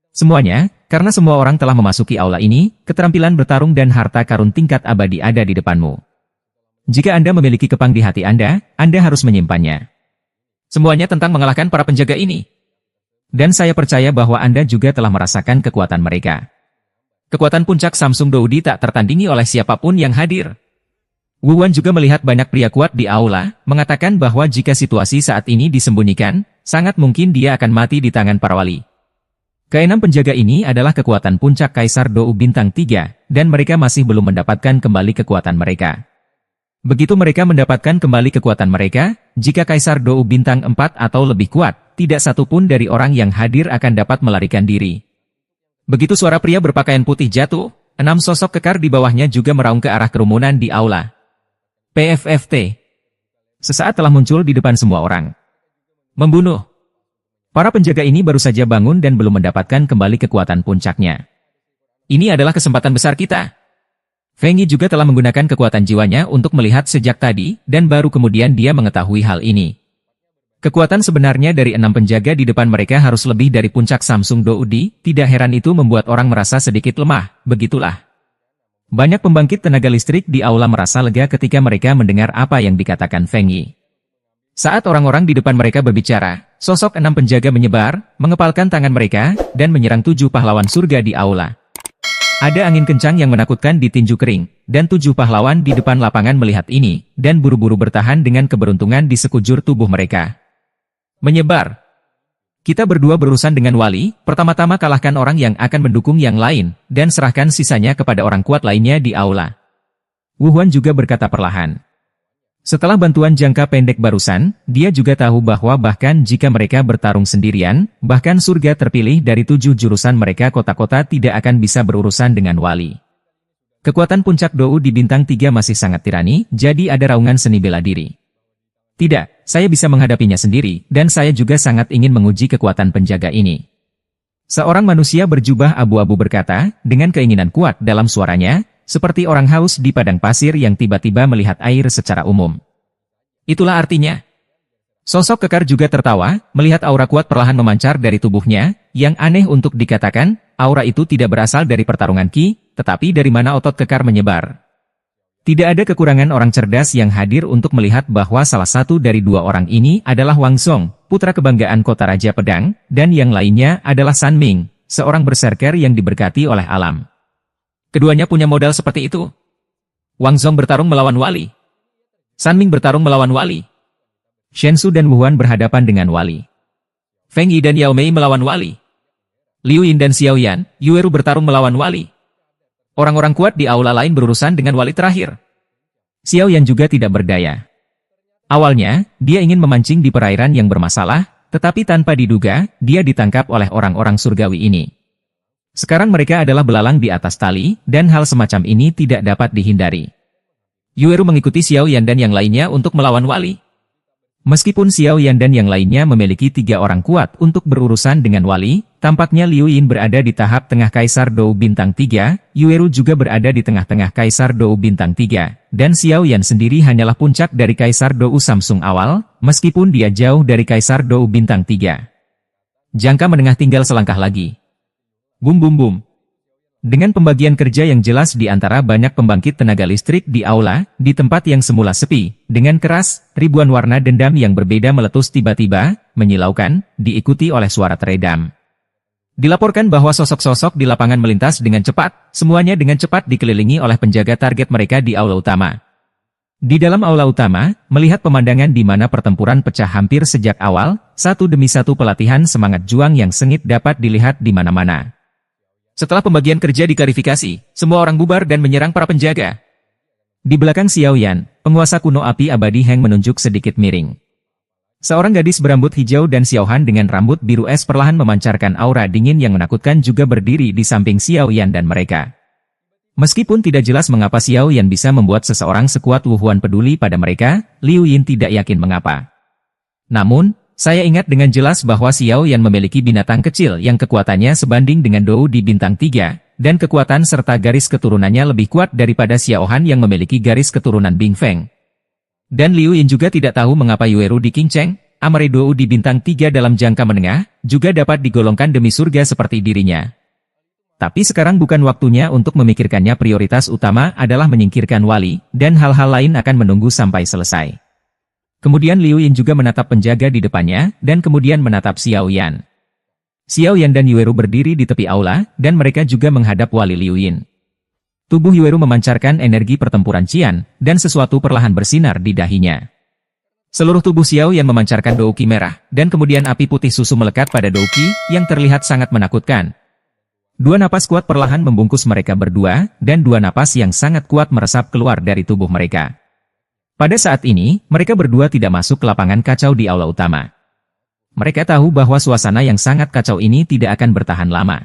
Semuanya, karena semua orang telah memasuki aula ini, keterampilan bertarung dan harta karun tingkat abadi ada di depanmu. Jika Anda memiliki kepang di hati Anda harus menyimpannya. Semuanya tentang mengalahkan para penjaga ini. Dan saya percaya bahwa Anda juga telah merasakan kekuatan mereka. Kekuatan puncak Samsung Doudi tak tertandingi oleh siapapun yang hadir. Wu Huan juga melihat banyak pria kuat di aula, mengatakan bahwa jika situasi saat ini disembunyikan, sangat mungkin dia akan mati di tangan para wali. Keenam penjaga ini adalah kekuatan puncak Kaisar Dou Bintang 3, dan mereka masih belum mendapatkan kembali kekuatan mereka. Begitu mereka mendapatkan kembali kekuatan mereka, jika Kaisar Dou bintang 4 atau lebih kuat, tidak satu pun dari orang yang hadir akan dapat melarikan diri. Begitu suara pria berpakaian putih jatuh, 6 sosok kekar di bawahnya juga meraung ke arah kerumunan di aula. PFFT. Sesaat telah muncul di depan semua orang. Membunuh. Para penjaga ini baru saja bangun dan belum mendapatkan kembali kekuatan puncaknya. Ini adalah kesempatan besar kita. Feng Yi juga telah menggunakan kekuatan jiwanya untuk melihat sejak tadi, dan baru kemudian dia mengetahui hal ini. Kekuatan sebenarnya dari 6 penjaga di depan mereka harus lebih dari puncak Samsung Doudi, tidak heran itu membuat orang merasa sedikit lemah, begitulah. Banyak pembangkit tenaga listrik di aula merasa lega ketika mereka mendengar apa yang dikatakan Feng Yi. Saat orang-orang di depan mereka berbicara, sosok 6 penjaga menyebar, mengepalkan tangan mereka, dan menyerang 7 pahlawan surga di aula. Ada angin kencang yang menakutkan di tinju kering, dan 7 pahlawan di depan lapangan melihat ini, dan buru-buru bertahan dengan keberuntungan di sekujur tubuh mereka. Menyebar. Kita berdua berurusan dengan wali, pertama-tama kalahkan orang yang akan mendukung yang lain, dan serahkan sisanya kepada orang kuat lainnya di aula. Wu Huan juga berkata perlahan. Setelah bantuan jangka pendek barusan, dia juga tahu bahwa bahkan jika mereka bertarung sendirian, bahkan surga terpilih dari 7 jurusan mereka kota-kota tidak akan bisa berurusan dengan wali. Kekuatan puncak Dou di bintang 3 masih sangat tirani, jadi ada raungan seni bela diri. Tidak, saya bisa menghadapinya sendiri, dan saya juga sangat ingin menguji kekuatan penjaga ini. Seorang manusia berjubah abu-abu berkata, dengan keinginan kuat dalam suaranya, seperti orang haus di padang pasir yang tiba-tiba melihat air secara umum. Itulah artinya. Sosok kekar juga tertawa, melihat aura kuat perlahan memancar dari tubuhnya, yang aneh untuk dikatakan, aura itu tidak berasal dari pertarungan Qi, tetapi dari mana otot kekar menyebar. Tidak ada kekurangan orang cerdas yang hadir untuk melihat bahwa salah satu dari 2 orang ini adalah Wang Song, putra kebanggaan kota Raja Pedang, dan yang lainnya adalah San Ming, seorang berserker yang diberkati oleh alam. Keduanya punya modal seperti itu. Wang Zhong bertarung melawan wali. San Ming bertarung melawan wali. Shen Su dan Wu Huan berhadapan dengan wali. Feng Yi dan Yao Mei melawan wali. Liu Yin dan Xiao Yan, Yueru bertarung melawan wali. Orang-orang kuat di aula lain berurusan dengan wali terakhir. Xiao Yan juga tidak berdaya. Awalnya, dia ingin memancing di perairan yang bermasalah, tetapi tanpa diduga, dia ditangkap oleh orang-orang surgawi ini. Sekarang mereka adalah belalang di atas tali, dan hal semacam ini tidak dapat dihindari. Yueru mengikuti Xiao Yan dan yang lainnya untuk melawan wali. Meskipun Xiao Yan dan yang lainnya memiliki 3 orang kuat untuk berurusan dengan wali, tampaknya Liu Yin berada di tahap tengah Kaisar Dou bintang 3, Yueru juga berada di tengah-tengah Kaisar Dou bintang 3, dan Xiao Yan sendiri hanyalah puncak dari Kaisar Dou Samsung awal, meskipun dia jauh dari Kaisar Dou bintang 3. Jangka menengah tinggal selangkah lagi. Bum bum bum. Dengan pembagian kerja yang jelas di antara banyak pembangkit tenaga listrik di aula, di tempat yang semula sepi, dengan keras, ribuan warna dendam yang berbeda meletus tiba-tiba, menyilaukan, diikuti oleh suara teredam. Dilaporkan bahwa sosok-sosok di lapangan melintas dengan cepat, semuanya dengan cepat dikelilingi oleh penjaga target mereka di aula utama. Di dalam aula utama, melihat pemandangan di mana pertempuran pecah hampir sejak awal, satu demi satu pelatihan semangat juang yang sengit dapat dilihat di mana-mana. Setelah pembagian kerja diklarifikasi, semua orang bubar dan menyerang para penjaga. Di belakang Xiao Yan, penguasa kuno api abadi Heng menunjuk sedikit miring. Seorang gadis berambut hijau dan Xiao Han dengan rambut biru es perlahan memancarkan aura dingin yang menakutkan juga berdiri di samping Xiao Yan dan mereka. Meskipun tidak jelas mengapa Xiao Yan bisa membuat seseorang sekuat Wu Huan peduli pada mereka, Liu Yin tidak yakin mengapa. Namun, saya ingat dengan jelas bahwa Xiao Yan memiliki binatang kecil yang kekuatannya sebanding dengan Dou di bintang 3, dan kekuatan serta garis keturunannya lebih kuat daripada Xiao Han yang memiliki garis keturunan Bing Feng. Dan Liu Yin juga tidak tahu mengapa Yueru di King Cheng, Amare Dou di bintang 3 dalam jangka menengah, juga dapat digolongkan demi surga seperti dirinya. Tapi sekarang bukan waktunya untuk memikirkannya, prioritas utama adalah menyingkirkan wali, dan hal-hal lain akan menunggu sampai selesai. Kemudian Liu Yin juga menatap penjaga di depannya, dan kemudian menatap Xiao Yan. Xiao Yan dan Yueru berdiri di tepi aula, dan mereka juga menghadap wali Liu Yin. Tubuh Yueru memancarkan energi pertempuran Qian, dan sesuatu perlahan bersinar di dahinya. Seluruh tubuh Xiao Yan memancarkan douki merah, dan kemudian api putih susu melekat pada douki, yang terlihat sangat menakutkan. 2 napas kuat perlahan membungkus mereka berdua, dan 2 napas yang sangat kuat meresap keluar dari tubuh mereka. Pada saat ini, mereka berdua tidak masuk ke lapangan kacau di aula utama. Mereka tahu bahwa suasana yang sangat kacau ini tidak akan bertahan lama.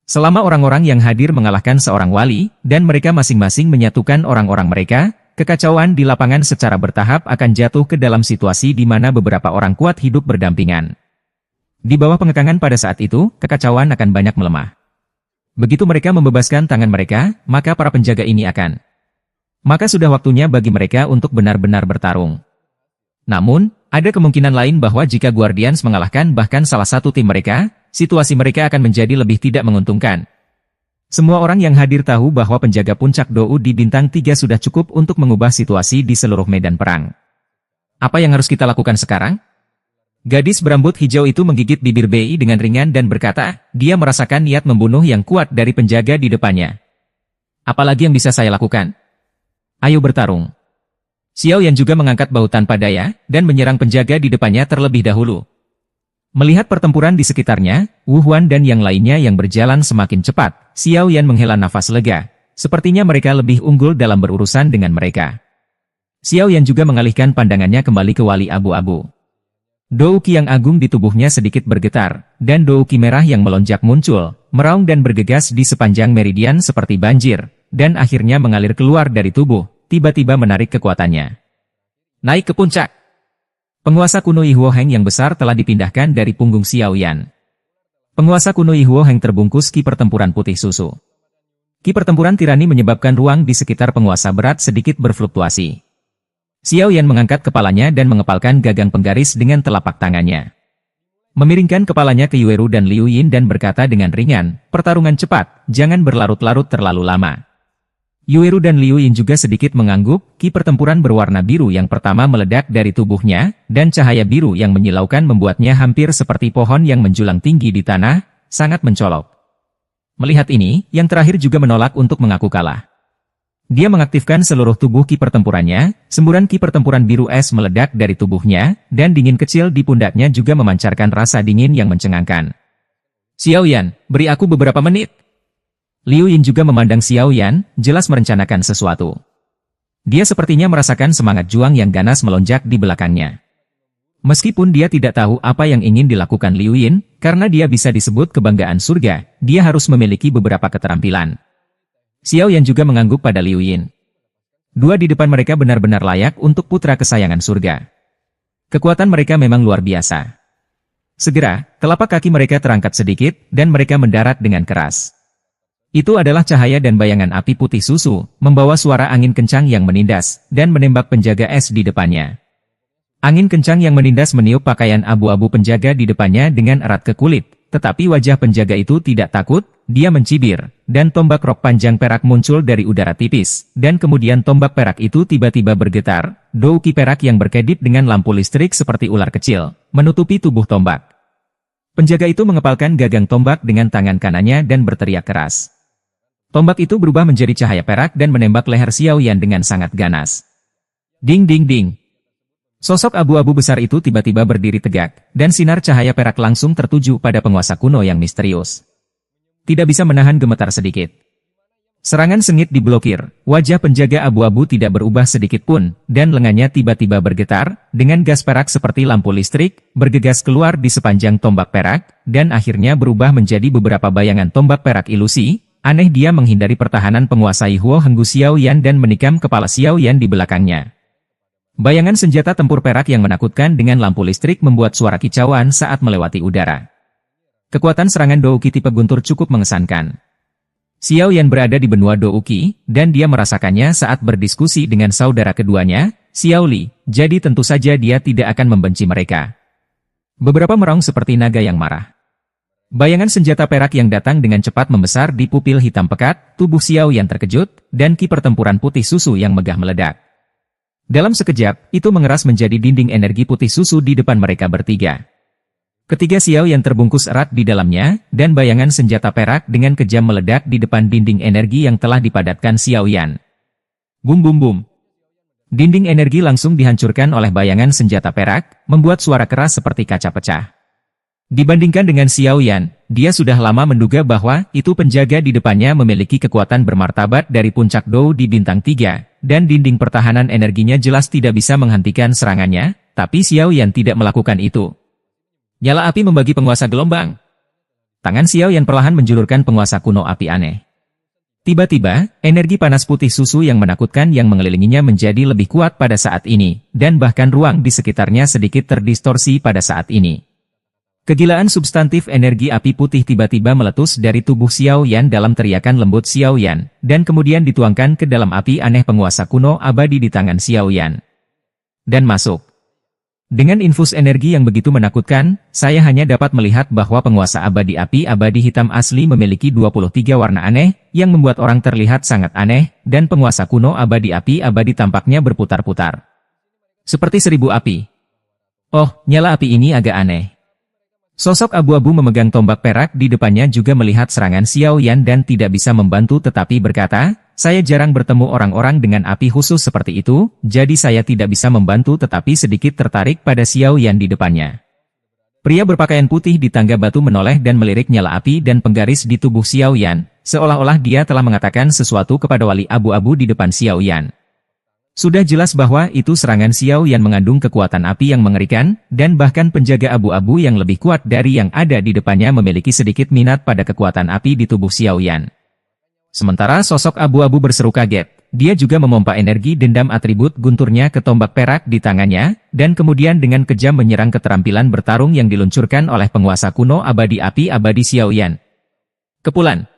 Selama orang-orang yang hadir mengalahkan seorang wali, dan mereka masing-masing menyatukan orang-orang mereka, kekacauan di lapangan secara bertahap akan jatuh ke dalam situasi di mana beberapa orang kuat hidup berdampingan. Di bawah pengekangan pada saat itu, kekacauan akan banyak melemah. Begitu mereka membebaskan tangan mereka, maka para penjaga ini akan. Maka sudah waktunya bagi mereka untuk benar-benar bertarung. Namun, ada kemungkinan lain bahwa jika Guardians mengalahkan bahkan salah satu tim mereka, situasi mereka akan menjadi lebih tidak menguntungkan. Semua orang yang hadir tahu bahwa penjaga puncak Dou di bintang 3 sudah cukup untuk mengubah situasi di seluruh medan perang. Apa yang harus kita lakukan sekarang? Gadis berambut hijau itu menggigit bibir Bei dengan ringan dan berkata, dia merasakan niat membunuh yang kuat dari penjaga di depannya. Apalagi yang bisa saya lakukan? Ayo bertarung. Xiao Yan juga mengangkat bahu tanpa daya, dan menyerang penjaga di depannya terlebih dahulu. Melihat pertempuran di sekitarnya, Wu Huan dan yang lainnya yang berjalan semakin cepat, Xiao Yan menghela nafas lega. Sepertinya mereka lebih unggul dalam berurusan dengan mereka. Xiao Yan juga mengalihkan pandangannya kembali ke wali abu-abu. Dou Qi yang agung di tubuhnya sedikit bergetar, dan Dou Qi merah yang melonjak muncul, meraung dan bergegas di sepanjang meridian seperti banjir, dan akhirnya mengalir keluar dari tubuh, tiba-tiba menarik kekuatannya. Naik ke puncak. Penguasa kuno Yi Huo Heng yang besar telah dipindahkan dari punggung Xiao Yan. Penguasa kuno Yi Huo Heng terbungkus ki pertempuran putih susu. Ki pertempuran tirani menyebabkan ruang di sekitar penguasa berat sedikit berfluktuasi. Xiao Yan mengangkat kepalanya dan mengepalkan gagang penggaris dengan telapak tangannya. Memiringkan kepalanya ke Yueru dan Liu Yin dan berkata dengan ringan, pertarungan cepat, jangan berlarut-larut terlalu lama. Yueru dan Liu Yin juga sedikit mengangguk, ki pertempuran berwarna biru yang pertama meledak dari tubuhnya, dan cahaya biru yang menyilaukan membuatnya hampir seperti pohon yang menjulang tinggi di tanah, sangat mencolok. Melihat ini, yang terakhir juga menolak untuk mengaku kalah. Dia mengaktifkan seluruh tubuh ki pertempurannya, semburan ki pertempuran biru es meledak dari tubuhnya, dan dingin kecil di pundaknya juga memancarkan rasa dingin yang mencengangkan. Xiao Yan, beri aku beberapa menit. Liu Yin juga memandang Xiao Yan, jelas merencanakan sesuatu. Dia sepertinya merasakan semangat juang yang ganas melonjak di belakangnya. Meskipun dia tidak tahu apa yang ingin dilakukan Liu Yin, karena dia bisa disebut kebanggaan surga, dia harus memiliki beberapa keterampilan. Xiao Yan juga mengangguk pada Liu Yin. Dua di depan mereka benar-benar layak untuk putra kesayangan surga. Kekuatan mereka memang luar biasa. Segera, telapak kaki mereka terangkat sedikit, dan mereka mendarat dengan keras. Itu adalah cahaya dan bayangan api putih susu, membawa suara angin kencang yang menindas, dan menembak penjaga es di depannya. Angin kencang yang menindas meniup pakaian abu-abu penjaga di depannya dengan erat ke kulit, tetapi wajah penjaga itu tidak takut, dia mencibir, dan tombak rok panjang perak muncul dari udara tipis, dan kemudian tombak perak itu tiba-tiba bergetar, Dou Qi perak yang berkedip dengan lampu listrik seperti ular kecil, menutupi tubuh tombak. Penjaga itu mengepalkan gagang tombak dengan tangan kanannya dan berteriak keras. Tombak itu berubah menjadi cahaya perak dan menembak leher Xiao Yan dengan sangat ganas. Ding ding ding. Sosok abu-abu besar itu tiba-tiba berdiri tegak, dan sinar cahaya perak langsung tertuju pada penguasa kuno yang misterius. Tidak bisa menahan gemetar sedikit. Serangan sengit diblokir, wajah penjaga abu-abu tidak berubah sedikit pun, dan lengannya tiba-tiba bergetar, dengan gas perak seperti lampu listrik, bergegas keluar di sepanjang tombak perak, dan akhirnya berubah menjadi beberapa bayangan tombak perak ilusi. Aneh dia menghindari pertahanan penguasa Yi Huo Henggu Xiao Yan dan menikam kepala Xiao Yan di belakangnya. Bayangan senjata tempur perak yang menakutkan dengan lampu listrik membuat suara kicauan saat melewati udara. Kekuatan serangan Dou Qi tipe guntur cukup mengesankan. Xiao Yan berada di benua Dou Qi, dan dia merasakannya saat berdiskusi dengan saudara keduanya, Xiao Li, jadi tentu saja dia tidak akan membenci mereka. Beberapa meraung seperti naga yang marah. Bayangan senjata perak yang datang dengan cepat membesar di pupil hitam pekat, tubuh Xiao Yan terkejut, dan ki pertempuran putih susu yang megah meledak. Dalam sekejap, itu mengeras menjadi dinding energi putih susu di depan mereka bertiga. Ketiga Xiao Yan terbungkus erat di dalamnya, dan bayangan senjata perak dengan kejam meledak di depan dinding energi yang telah dipadatkan Xiao Yan. Bum bum bum. Dinding energi langsung dihancurkan oleh bayangan senjata perak, membuat suara keras seperti kaca pecah. Dibandingkan dengan Xiao Yan, dia sudah lama menduga bahwa itu penjaga di depannya memiliki kekuatan bermartabat dari puncak Dou di bintang 3, dan dinding pertahanan energinya jelas tidak bisa menghentikan serangannya, tapi Xiao Yan tidak melakukan itu. Nyala api membagi penguasa gelombang. Tangan Xiao Yan perlahan menjulurkan penguasa kuno api aneh. Tiba-tiba, energi panas putih susu yang menakutkan yang mengelilinginya menjadi lebih kuat pada saat ini, dan bahkan ruang di sekitarnya sedikit terdistorsi pada saat ini. Kegilaan substantif energi api putih tiba-tiba meletus dari tubuh Xiao Yan dalam teriakan lembut Xiao Yan, dan kemudian dituangkan ke dalam api aneh penguasa kuno abadi di tangan Xiao Yan. Dan masuk. Dengan infus energi yang begitu menakutkan, saya hanya dapat melihat bahwa penguasa abadi api abadi hitam asli memiliki 23 warna aneh, yang membuat orang terlihat sangat aneh, dan penguasa kuno abadi api abadi tampaknya berputar-putar. Seperti 1000 api. Oh, nyala api ini agak aneh. Sosok abu-abu memegang tombak perak di depannya juga melihat serangan Xiao Yan dan tidak bisa membantu tetapi berkata, saya jarang bertemu orang-orang dengan api khusus seperti itu, jadi saya tidak bisa membantu tetapi sedikit tertarik pada Xiao Yan di depannya. Pria berpakaian putih di tangga batu menoleh dan melirik nyala api dan penggaris di tubuh Xiao Yan, seolah-olah dia telah mengatakan sesuatu kepada wali abu-abu di depan Xiao Yan. Sudah jelas bahwa itu serangan Xiao Yan mengandung kekuatan api yang mengerikan, dan bahkan penjaga abu-abu yang lebih kuat dari yang ada di depannya memiliki sedikit minat pada kekuatan api di tubuh Xiao Yan. Sementara sosok abu-abu berseru kaget, dia juga memompa energi dendam atribut gunturnya ke tombak perak di tangannya, dan kemudian dengan kejam menyerang keterampilan bertarung yang diluncurkan oleh penguasa kuno abadi api abadi Xiao Yan. Kepulan.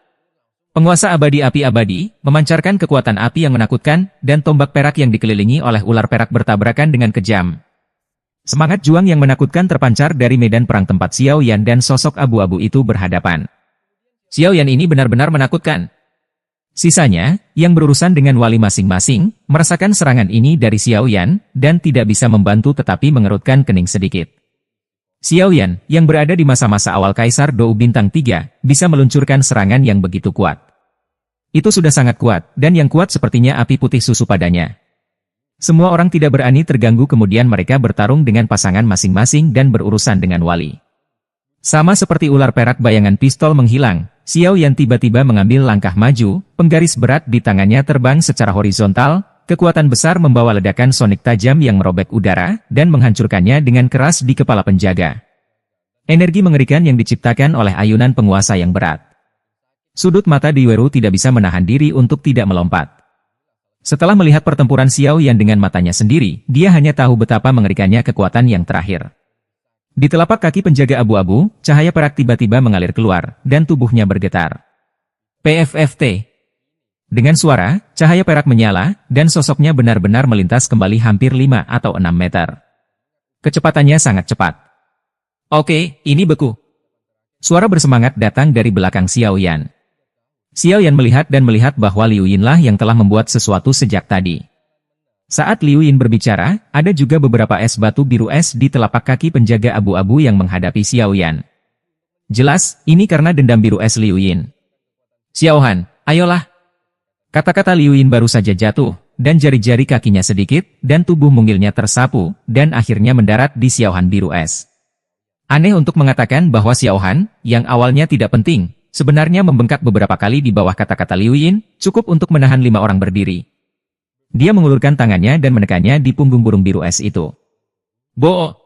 Penguasa abadi api abadi, memancarkan kekuatan api yang menakutkan, dan tombak perak yang dikelilingi oleh ular perak bertabrakan dengan kejam. Semangat juang yang menakutkan terpancar dari medan perang tempat Xiao Yan dan sosok abu-abu itu berhadapan. Xiao Yan ini benar-benar menakutkan. Sisanya, yang berurusan dengan wali masing-masing, merasakan serangan ini dari Xiao Yan, dan tidak bisa membantu tetapi mengerutkan kening sedikit. Xiao Yan, yang berada di masa-masa awal Kaisar Dou Bintang 3, bisa meluncurkan serangan yang begitu kuat. Itu sudah sangat kuat, dan yang kuat sepertinya api putih susu padanya. Semua orang tidak berani terganggu kemudian mereka bertarung dengan pasangan masing-masing dan berurusan dengan wali. Sama seperti ular perak bayangan pistol menghilang, Xiao Yan tiba-tiba mengambil langkah maju, penggaris berat di tangannya terbang secara horizontal, kekuatan besar membawa ledakan sonik tajam yang merobek udara, dan menghancurkannya dengan keras di kepala penjaga. Energi mengerikan yang diciptakan oleh ayunan penguasa yang berat. Sudut mata Diweru tidak bisa menahan diri untuk tidak melompat. Setelah melihat pertempuran Xiao Yan dengan matanya sendiri, dia hanya tahu betapa mengerikannya kekuatan yang terakhir. Di telapak kaki penjaga abu-abu, cahaya perak tiba-tiba mengalir keluar, dan tubuhnya bergetar. PFFT. Dengan suara, cahaya perak menyala, dan sosoknya benar-benar melintas kembali hampir 5 atau 6 meter. Kecepatannya sangat cepat. Oke, ini beku. Suara bersemangat datang dari belakang Xiao Yan. Xiao Yan melihat bahwa Liu Yinlah yang telah membuat sesuatu sejak tadi. Saat Liu Yin berbicara, ada juga beberapa es batu biru es di telapak kaki penjaga abu-abu yang menghadapi Xiao Yan. Jelas, ini karena dendam biru es Liu Yin. Xiao Han, ayolah. Kata-kata Liu Yin baru saja jatuh, dan jari-jari kakinya sedikit, dan tubuh mungilnya tersapu, dan akhirnya mendarat di Xiao Han biru es. Aneh untuk mengatakan bahwa Xiao Han, yang awalnya tidak penting, sebenarnya membengkak beberapa kali di bawah kata-kata Liu Yin, cukup untuk menahan 5 orang berdiri. Dia mengulurkan tangannya dan menekannya di punggung burung biru es itu. Bo!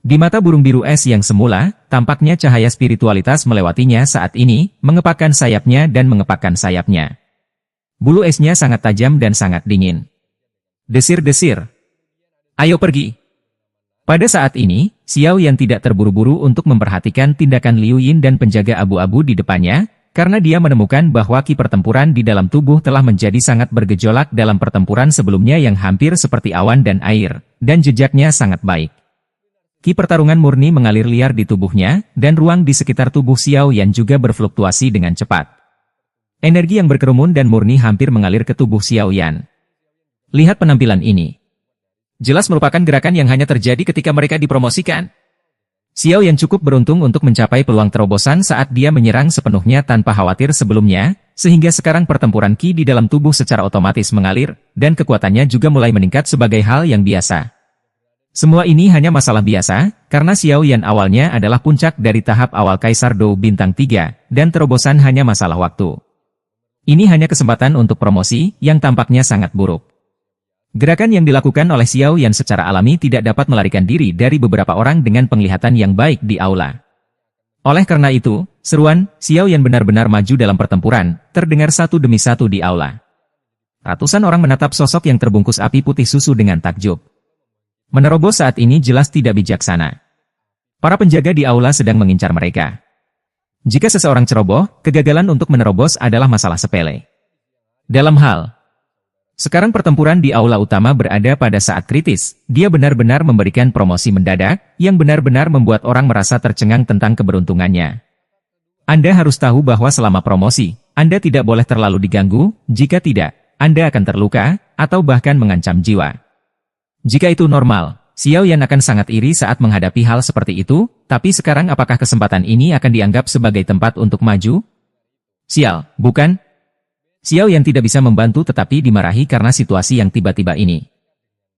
Di mata burung biru es yang semula, tampaknya cahaya spiritualitas melewatinya saat ini, mengepakkan sayapnya dan mengepakkan sayapnya. Bulu esnya sangat tajam dan sangat dingin. Desir-desir. Ayo pergi. Pada saat ini, Xiao Yan tidak terburu-buru untuk memperhatikan tindakan Liu Yin dan penjaga abu-abu di depannya, karena dia menemukan bahwa ki pertempuran di dalam tubuh telah menjadi sangat bergejolak dalam pertempuran sebelumnya yang hampir seperti awan dan air, dan jejaknya sangat baik. Ki pertarungan murni mengalir liar di tubuhnya, dan ruang di sekitar tubuh Xiao Yan juga berfluktuasi dengan cepat. Energi yang berkerumun dan murni hampir mengalir ke tubuh Xiao Yan. Lihat penampilan ini. Jelas merupakan gerakan yang hanya terjadi ketika mereka dipromosikan. Xiao Yan cukup beruntung untuk mencapai peluang terobosan saat dia menyerang sepenuhnya tanpa khawatir sebelumnya, sehingga sekarang pertempuran ki di dalam tubuh secara otomatis mengalir, dan kekuatannya juga mulai meningkat sebagai hal yang biasa. Semua ini hanya masalah biasa, karena Xiao Yan awalnya adalah puncak dari tahap awal Kaisar Dou Bintang 3, dan terobosan hanya masalah waktu. Ini hanya kesempatan untuk promosi, yang tampaknya sangat buruk. Gerakan yang dilakukan oleh Xiao Yan secara alami tidak dapat melarikan diri dari beberapa orang dengan penglihatan yang baik di aula. Oleh karena itu, seruan Xiao Yan benar-benar maju dalam pertempuran, terdengar satu demi satu di aula. Ratusan orang menatap sosok yang terbungkus api putih susu dengan takjub. Menerobos saat ini jelas tidak bijaksana. Para penjaga di aula sedang mengincar mereka. Jika seseorang ceroboh, kegagalan untuk menerobos adalah masalah sepele. Dalam hal sekarang pertempuran di aula utama berada pada saat kritis, dia benar-benar memberikan promosi mendadak, yang benar-benar membuat orang merasa tercengang tentang keberuntungannya. Anda harus tahu bahwa selama promosi, Anda tidak boleh terlalu diganggu, jika tidak, Anda akan terluka, atau bahkan mengancam jiwa. Jika itu normal, Xiao Yan akan sangat iri saat menghadapi hal seperti itu, tapi sekarang apakah kesempatan ini akan dianggap sebagai tempat untuk maju? Sial, bukan? Xiao Yan tidak bisa membantu tetapi dimarahi karena situasi yang tiba-tiba ini.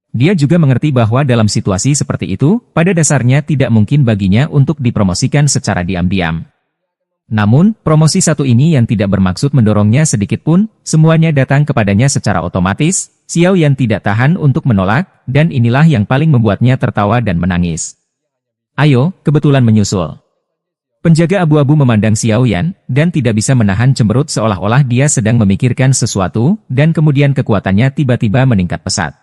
Dia juga mengerti bahwa dalam situasi seperti itu, pada dasarnya tidak mungkin baginya untuk dipromosikan secara diam-diam. Namun, promosi satu ini yang tidak bermaksud mendorongnya sedikit pun, semuanya datang kepadanya secara otomatis, Xiao Yan tidak tahan untuk menolak, dan inilah yang paling membuatnya tertawa dan menangis. Ayo, kebetulan menyusul. Penjaga abu-abu memandang Xiao Yan, dan tidak bisa menahan cemberut seolah-olah dia sedang memikirkan sesuatu, dan kemudian kekuatannya tiba-tiba meningkat pesat.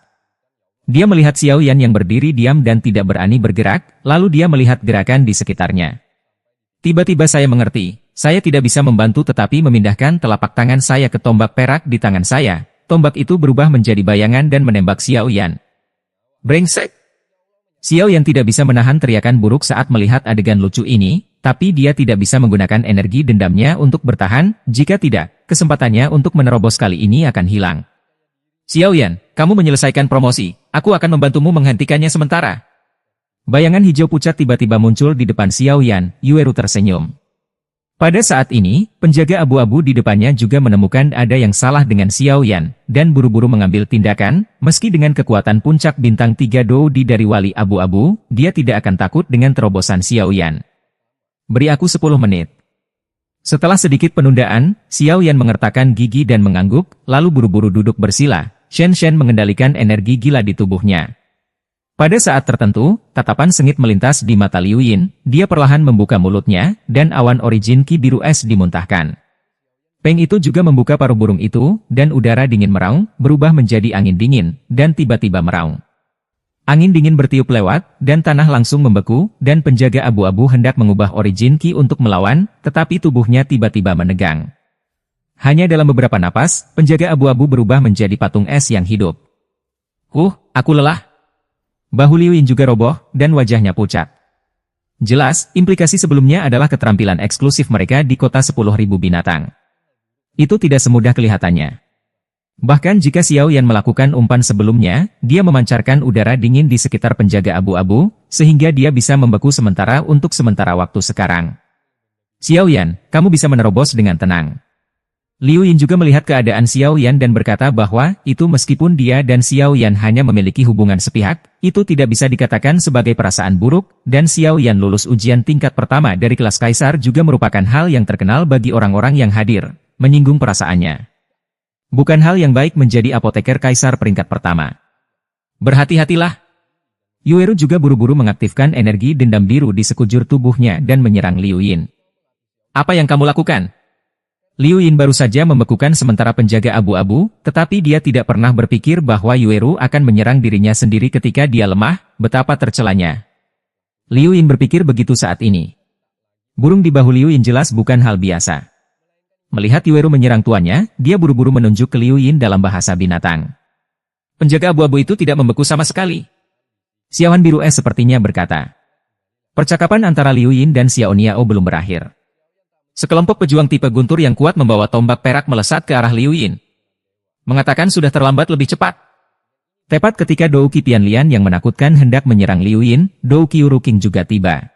Dia melihat Xiao Yan yang berdiri diam dan tidak berani bergerak, lalu dia melihat gerakan di sekitarnya. Tiba-tiba saya mengerti, saya tidak bisa membantu tetapi memindahkan telapak tangan saya ke tombak perak di tangan saya. Tombak itu berubah menjadi bayangan dan menembak Xiao Yan. Brengsek! Xiao Yan tidak bisa menahan teriakan buruk saat melihat adegan lucu ini, tapi dia tidak bisa menggunakan energi dendamnya untuk bertahan, jika tidak, kesempatannya untuk menerobos kali ini akan hilang. Xiao Yan, kamu menyelesaikan promosi, aku akan membantumu menghentikannya sementara. Bayangan hijau pucat tiba-tiba muncul di depan Xiao Yan, Yueru tersenyum. Pada saat ini, penjaga abu-abu di depannya juga menemukan ada yang salah dengan Xiao Yan, dan buru-buru mengambil tindakan, meski dengan kekuatan puncak bintang 3 Doudi dari wali abu-abu, dia tidak akan takut dengan terobosan Xiao Yan. Beri aku 10 menit. Setelah sedikit penundaan, Xiao Yan mengertakkan gigi dan mengangguk, lalu buru-buru duduk bersila. Shen Shen mengendalikan energi gila di tubuhnya. Pada saat tertentu, tatapan sengit melintas di mata Liu Yin, dia perlahan membuka mulutnya, dan awan origin ki biru es dimuntahkan. Peng itu juga membuka paruh burung itu, dan udara dingin meraung, berubah menjadi angin dingin, dan tiba-tiba meraung. Angin dingin bertiup lewat, dan tanah langsung membeku, dan penjaga abu-abu hendak mengubah origin ki untuk melawan, tetapi tubuhnya tiba-tiba menegang. Hanya dalam beberapa napas, penjaga abu-abu berubah menjadi patung es yang hidup. Aku lelah. Bahu Liu Yin juga roboh, dan wajahnya pucat. Jelas, implikasi sebelumnya adalah keterampilan eksklusif mereka di kota 10.000 binatang. Itu tidak semudah kelihatannya. Bahkan jika Xiao Yan melakukan umpan sebelumnya, dia memancarkan udara dingin di sekitar penjaga abu-abu, sehingga dia bisa membeku sementara untuk sementara waktu sekarang. Xiao Yan, kamu bisa menerobos dengan tenang. Liu Yin juga melihat keadaan Xiao Yan dan berkata bahwa, itu meskipun dia dan Xiao Yan hanya memiliki hubungan sepihak, itu tidak bisa dikatakan sebagai perasaan buruk, dan Xiao Yan lulus ujian tingkat pertama dari kelas kaisar juga merupakan hal yang terkenal bagi orang-orang yang hadir, menyinggung perasaannya. Bukan hal yang baik menjadi apoteker kaisar peringkat pertama. Berhati-hatilah. Yueru juga buru-buru mengaktifkan energi dendam biru di sekujur tubuhnya dan menyerang Liu Yin. Apa yang kamu lakukan? Liu Yin baru saja membekukan sementara penjaga abu-abu, tetapi dia tidak pernah berpikir bahwa Yueru akan menyerang dirinya sendiri ketika dia lemah, betapa tercelanya. Liu Yin berpikir begitu saat ini. Burung di bahu Liu Yin jelas bukan hal biasa. Melihat Yueru menyerang tuannya, dia buru-buru menunjuk ke Liu Yin dalam bahasa binatang. Penjaga abu-abu itu tidak membeku sama sekali. Xiaohan biru es sepertinya berkata. Percakapan antara Liu Yin dan Xiao Niao belum berakhir. Sekelompok pejuang tipe guntur yang kuat membawa tombak perak melesat ke arah Liu Yin. Mengatakan sudah terlambat lebih cepat. Tepat ketika Dou Qi Tianlian yang menakutkan hendak menyerang Liu Yin, Dou Qi Uruking juga tiba.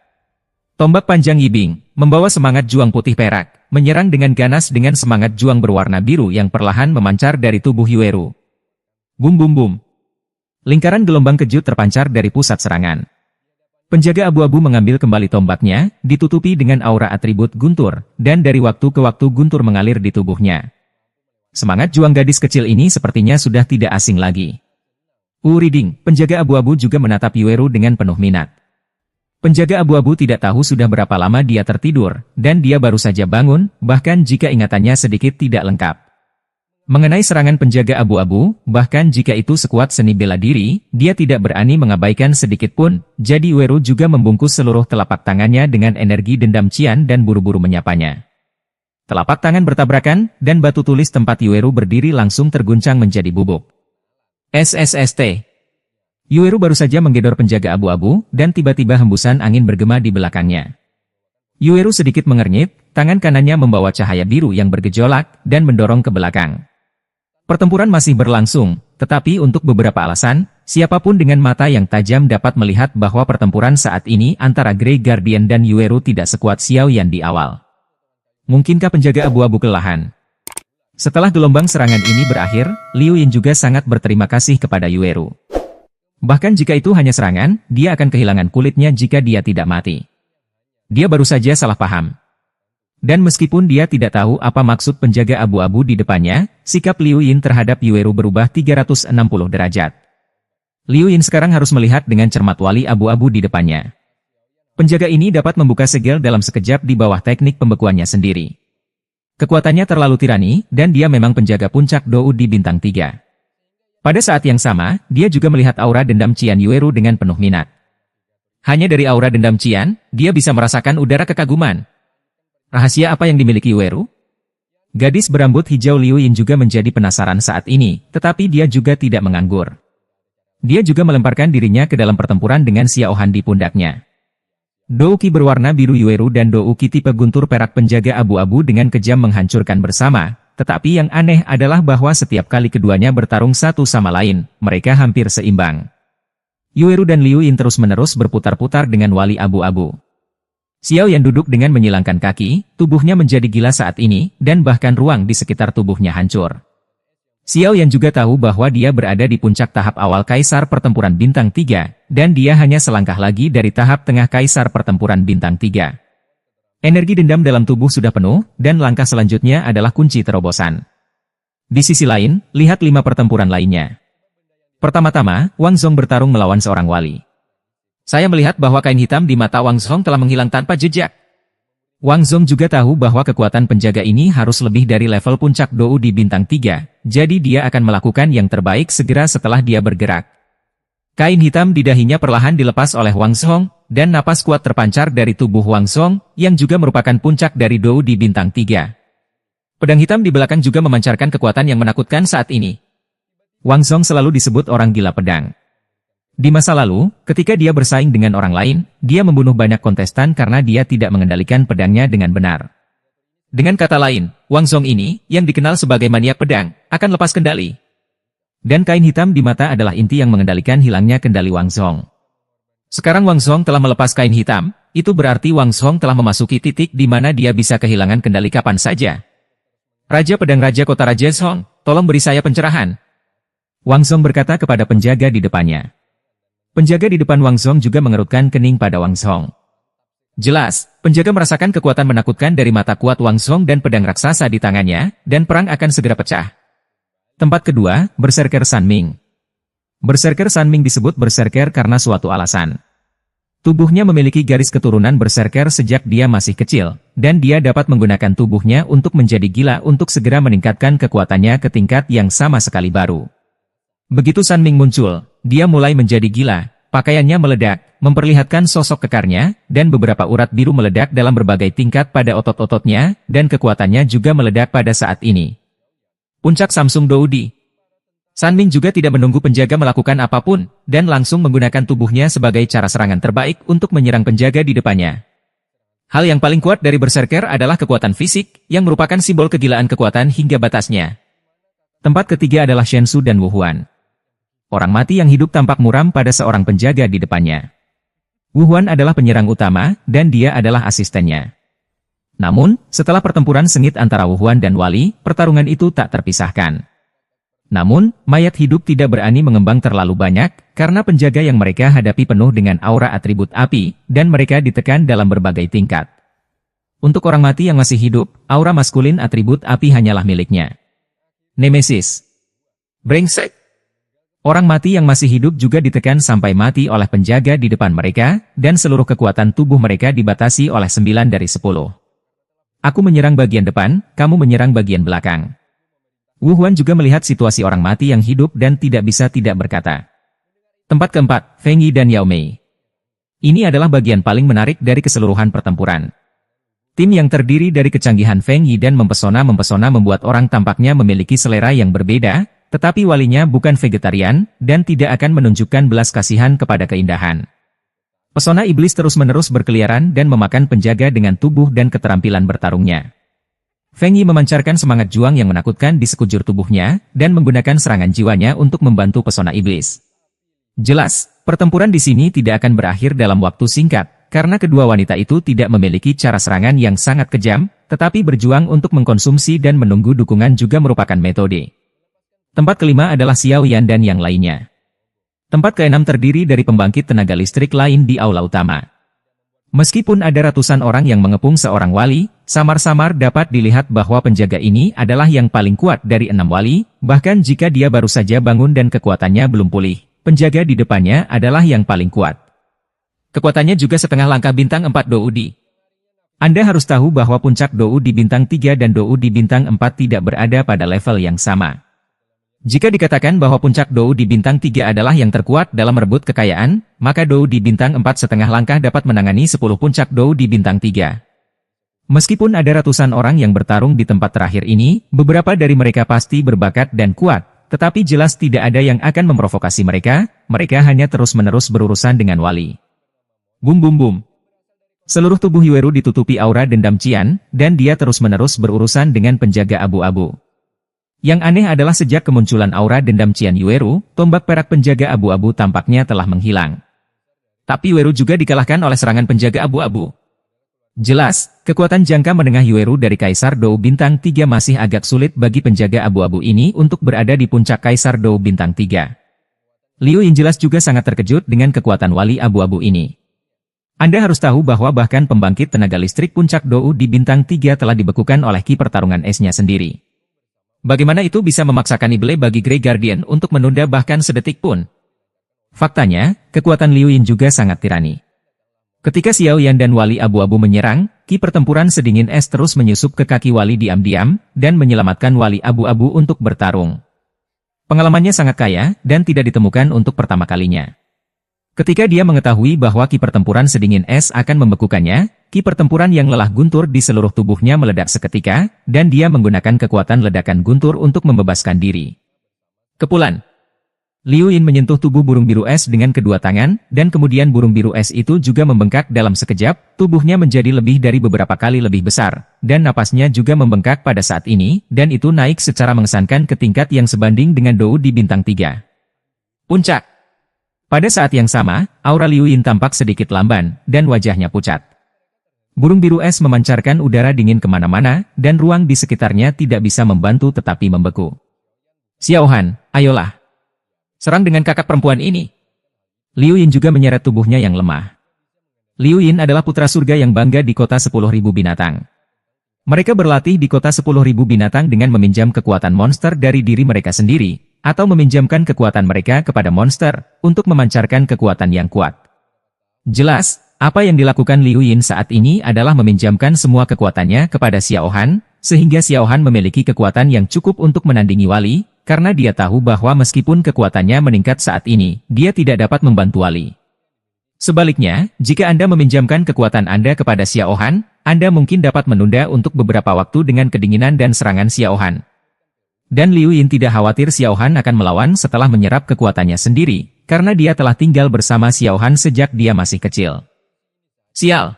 Tombak panjang Yibing, membawa semangat juang putih perak, menyerang dengan ganas dengan semangat juang berwarna biru yang perlahan memancar dari tubuh Yueru. Bum bum bum. Lingkaran gelombang kejut terpancar dari pusat serangan. Penjaga abu-abu mengambil kembali tombaknya, ditutupi dengan aura atribut guntur, dan dari waktu ke waktu guntur mengalir di tubuhnya. Semangat juang gadis kecil ini sepertinya sudah tidak asing lagi. Reading, penjaga abu-abu juga menatap Yueru dengan penuh minat. Penjaga abu-abu tidak tahu sudah berapa lama dia tertidur, dan dia baru saja bangun, bahkan jika ingatannya sedikit tidak lengkap. Mengenai serangan penjaga abu-abu, bahkan jika itu sekuat seni bela diri, dia tidak berani mengabaikan sedikit pun, jadi Yueru juga membungkus seluruh telapak tangannya dengan energi dendam Qian dan buru-buru menyapanya. Telapak tangan bertabrakan, dan batu tulis tempat Yueru berdiri langsung terguncang menjadi bubuk. SSST. Yueru baru saja menggedor penjaga abu-abu, dan tiba-tiba hembusan angin bergema di belakangnya. Yueru sedikit mengernyit, tangan kanannya membawa cahaya biru yang bergejolak, dan mendorong ke belakang. Pertempuran masih berlangsung, tetapi untuk beberapa alasan, siapapun dengan mata yang tajam dapat melihat bahwa pertempuran saat ini antara Grey Guardian dan Yueru tidak sekuat Xiao Yan di awal. Mungkinkah penjaga abu-abu kelelahan? Setelah gelombang serangan ini berakhir, Liu Yin juga sangat berterima kasih kepada Yueru. Bahkan jika itu hanya serangan, dia akan kehilangan kulitnya jika dia tidak mati. Dia baru saja salah paham. Dan meskipun dia tidak tahu apa maksud penjaga abu-abu di depannya, sikap Liu Yin terhadap Yueru berubah 360 derajat. Liu Yin sekarang harus melihat dengan cermat wali abu-abu di depannya. Penjaga ini dapat membuka segel dalam sekejap di bawah teknik pembekuannya sendiri. Kekuatannya terlalu tirani, dan dia memang penjaga puncak Dou di bintang 3. Pada saat yang sama, dia juga melihat aura dendam Qian Yueru dengan penuh minat. Hanya dari aura dendam Qian, dia bisa merasakan udara kekaguman. Rahasia apa yang dimiliki Yueru? Gadis berambut hijau Liu Yin juga menjadi penasaran saat ini, tetapi dia juga tidak menganggur. Dia juga melemparkan dirinya ke dalam pertempuran dengan Xiao Han di pundaknya. Douki berwarna biru Yueru dan Douki tipe guntur perak penjaga abu-abu dengan kejam menghancurkan bersama, tetapi yang aneh adalah bahwa setiap kali keduanya bertarung satu sama lain, mereka hampir seimbang. Yueru dan Liu Yin terus-menerus berputar-putar dengan wali abu-abu. Xiao Yan duduk dengan menyilangkan kaki, tubuhnya menjadi gila saat ini, dan bahkan ruang di sekitar tubuhnya hancur. Xiao Yan juga tahu bahwa dia berada di puncak tahap awal Kaisar Pertempuran Bintang 3, dan dia hanya selangkah lagi dari tahap tengah Kaisar Pertempuran Bintang 3. Energi dendam dalam tubuh sudah penuh, dan langkah selanjutnya adalah kunci terobosan. Di sisi lain, lihat 5 pertempuran lainnya. Pertama-tama, Wang Zhong bertarung melawan seorang wali. Saya melihat bahwa kain hitam di mata Wang Zhong telah menghilang tanpa jejak. Wang Zhong juga tahu bahwa kekuatan penjaga ini harus lebih dari level puncak Dou di bintang 3, jadi dia akan melakukan yang terbaik segera setelah dia bergerak. Kain hitam di dahinya perlahan dilepas oleh Wang Zhong, dan napas kuat terpancar dari tubuh Wang Zhong, yang juga merupakan puncak dari Dou di bintang 3. Pedang hitam di belakang juga memancarkan kekuatan yang menakutkan saat ini. Wang Zhong selalu disebut orang gila pedang. Di masa lalu, ketika dia bersaing dengan orang lain, dia membunuh banyak kontestan karena dia tidak mengendalikan pedangnya dengan benar. Dengan kata lain, Wang Zhong ini, yang dikenal sebagai maniak pedang, akan lepas kendali. Dan kain hitam di mata adalah inti yang mengendalikan hilangnya kendali Wang Zhong. Sekarang Wang Zhong telah melepas kain hitam, itu berarti Wang Zhong telah memasuki titik di mana dia bisa kehilangan kendali kapan saja. Raja Pedang Raja Kota Raja Zhong, tolong beri saya pencerahan. Wang Zhong berkata kepada penjaga di depannya. Penjaga di depan Wang Zhong juga mengerutkan kening pada Wang Zhong. Jelas, penjaga merasakan kekuatan menakutkan dari mata kuat Wang Zhong dan pedang raksasa di tangannya, dan perang akan segera pecah. Tempat kedua, Berserker San Ming. Berserker San Ming disebut Berserker karena suatu alasan. Tubuhnya memiliki garis keturunan Berserker sejak dia masih kecil, dan dia dapat menggunakan tubuhnya untuk menjadi gila untuk segera meningkatkan kekuatannya ke tingkat yang sama sekali baru. Begitu San Ming muncul, dia mulai menjadi gila, pakaiannya meledak, memperlihatkan sosok kekarnya, dan beberapa urat biru meledak dalam berbagai tingkat pada otot-ototnya, dan kekuatannya juga meledak pada saat ini. Puncak Samsung Doudi. San Ming juga tidak menunggu penjaga melakukan apapun, dan langsung menggunakan tubuhnya sebagai cara serangan terbaik untuk menyerang penjaga di depannya. Hal yang paling kuat dari Berserker adalah kekuatan fisik, yang merupakan simbol kegilaan kekuatan hingga batasnya. Tempat ketiga adalah Shensu dan Wu Huan. Orang mati yang hidup tampak muram pada seorang penjaga di depannya. Wu Huan adalah penyerang utama, dan dia adalah asistennya. Namun, setelah pertempuran sengit antara Wu Huan dan Wali, pertarungan itu tak terpisahkan. Namun, mayat hidup tidak berani mengembang terlalu banyak, karena penjaga yang mereka hadapi penuh dengan aura atribut api, dan mereka ditekan dalam berbagai tingkat. Untuk orang mati yang masih hidup, aura maskulin atribut api hanyalah miliknya. Nemesis. Brengsek. Orang mati yang masih hidup juga ditekan sampai mati oleh penjaga di depan mereka, dan seluruh kekuatan tubuh mereka dibatasi oleh 9 dari 10. Aku menyerang bagian depan, kamu menyerang bagian belakang. Wu Huan juga melihat situasi orang mati yang hidup dan tidak bisa tidak berkata. Tempat keempat, Feng Yi dan Yao Mei. Ini adalah bagian paling menarik dari keseluruhan pertempuran. Tim yang terdiri dari kecanggihan Feng Yi dan mempesona membuat orang tampaknya memiliki selera yang berbeda, tetapi walinya bukan vegetarian, dan tidak akan menunjukkan belas kasihan kepada keindahan. Pesona iblis terus-menerus berkeliaran dan memakan penjaga dengan tubuh dan keterampilan bertarungnya. Feng Yi memancarkan semangat juang yang menakutkan di sekujur tubuhnya, dan menggunakan serangan jiwanya untuk membantu pesona iblis. Jelas, pertempuran di sini tidak akan berakhir dalam waktu singkat, karena kedua wanita itu tidak memiliki cara serangan yang sangat kejam, tetapi berjuang untuk mengkonsumsi dan menunggu dukungan juga merupakan metode. Tempat kelima adalah Xiao Yan dan yang lainnya. Tempat keenam terdiri dari pembangkit tenaga listrik lain di aula utama. Meskipun ada ratusan orang yang mengepung seorang wali, samar-samar dapat dilihat bahwa penjaga ini adalah yang paling kuat dari 6 wali, bahkan jika dia baru saja bangun dan kekuatannya belum pulih, penjaga di depannya adalah yang paling kuat. Kekuatannya juga setengah langkah bintang 4 Doudi. Anda harus tahu bahwa puncak Dou di bintang 3 dan Dou di bintang 4 tidak berada pada level yang sama. Jika dikatakan bahwa puncak Dou di bintang 3 adalah yang terkuat dalam merebut kekayaan, maka Dou di bintang 4 setengah langkah dapat menangani 10 puncak Dou di bintang 3. Meskipun ada ratusan orang yang bertarung di tempat terakhir ini, beberapa dari mereka pasti berbakat dan kuat, tetapi jelas tidak ada yang akan memprovokasi mereka, mereka hanya terus-menerus berurusan dengan wali. Bum bum bum. Seluruh tubuh Yueru ditutupi aura dendam Qian, dan dia terus-menerus berurusan dengan penjaga abu-abu. Yang aneh adalah sejak kemunculan aura dendam Qian Yueru, tombak perak penjaga abu-abu tampaknya telah menghilang. Tapi Yueru juga dikalahkan oleh serangan penjaga abu-abu. Jelas, kekuatan jangka menengah Yueru dari Kaisar Dou bintang 3 masih agak sulit bagi penjaga abu-abu ini untuk berada di puncak Kaisar Dou bintang 3. Liu Yin jelas juga sangat terkejut dengan kekuatan wali abu-abu ini. Anda harus tahu bahwa bahkan pembangkit tenaga listrik puncak Dou di bintang 3 telah dibekukan oleh ki pertarungan esnya sendiri. Bagaimana itu bisa memaksakan Ible bagi Grey Guardian untuk menunda bahkan sedetik pun? Faktanya, kekuatan Liu Yin juga sangat tirani. Ketika Xiao Yan dan wali abu-abu menyerang, ki pertempuran sedingin es terus menyusup ke kaki wali diam-diam, dan menyelamatkan wali abu-abu untuk bertarung. Pengalamannya sangat kaya, dan tidak ditemukan untuk pertama kalinya. Ketika dia mengetahui bahwa ki pertempuran sedingin es akan membekukannya, ki pertempuran yang lelah guntur di seluruh tubuhnya meledak seketika, dan dia menggunakan kekuatan ledakan guntur untuk membebaskan diri. Kepulan. Liu Yin menyentuh tubuh burung biru es dengan kedua tangan, dan kemudian burung biru es itu juga membengkak dalam sekejap, tubuhnya menjadi lebih dari beberapa kali lebih besar, dan napasnya juga membengkak pada saat ini, dan itu naik secara mengesankan ke tingkat yang sebanding dengan Dou di bintang 3. Puncak. Pada saat yang sama, aura Liu Yin tampak sedikit lamban, dan wajahnya pucat. Burung biru es memancarkan udara dingin kemana-mana, dan ruang di sekitarnya tidak bisa membantu tetapi membeku. Xiao Han, ayolah. Serang dengan kakak perempuan ini. Liu Yin juga menyeret tubuhnya yang lemah. Liu Yin adalah putra surga yang bangga di kota 10.000 binatang. Mereka berlatih di kota 10.000 binatang dengan meminjam kekuatan monster dari diri mereka sendiri, atau meminjamkan kekuatan mereka kepada monster, untuk memancarkan kekuatan yang kuat. Jelas, apa yang dilakukan Liu Yin saat ini adalah meminjamkan semua kekuatannya kepada Xiao Han, sehingga Xiao Han memiliki kekuatan yang cukup untuk menandingi wali, karena dia tahu bahwa meskipun kekuatannya meningkat saat ini, dia tidak dapat membantu wali. Sebaliknya, jika Anda meminjamkan kekuatan Anda kepada Xiao Han, Anda mungkin dapat menunda untuk beberapa waktu dengan kedinginan dan serangan Xiao Han. Dan Liu Yin tidak khawatir Xiao Han akan melawan setelah menyerap kekuatannya sendiri, karena dia telah tinggal bersama Xiao Han sejak dia masih kecil. Sial!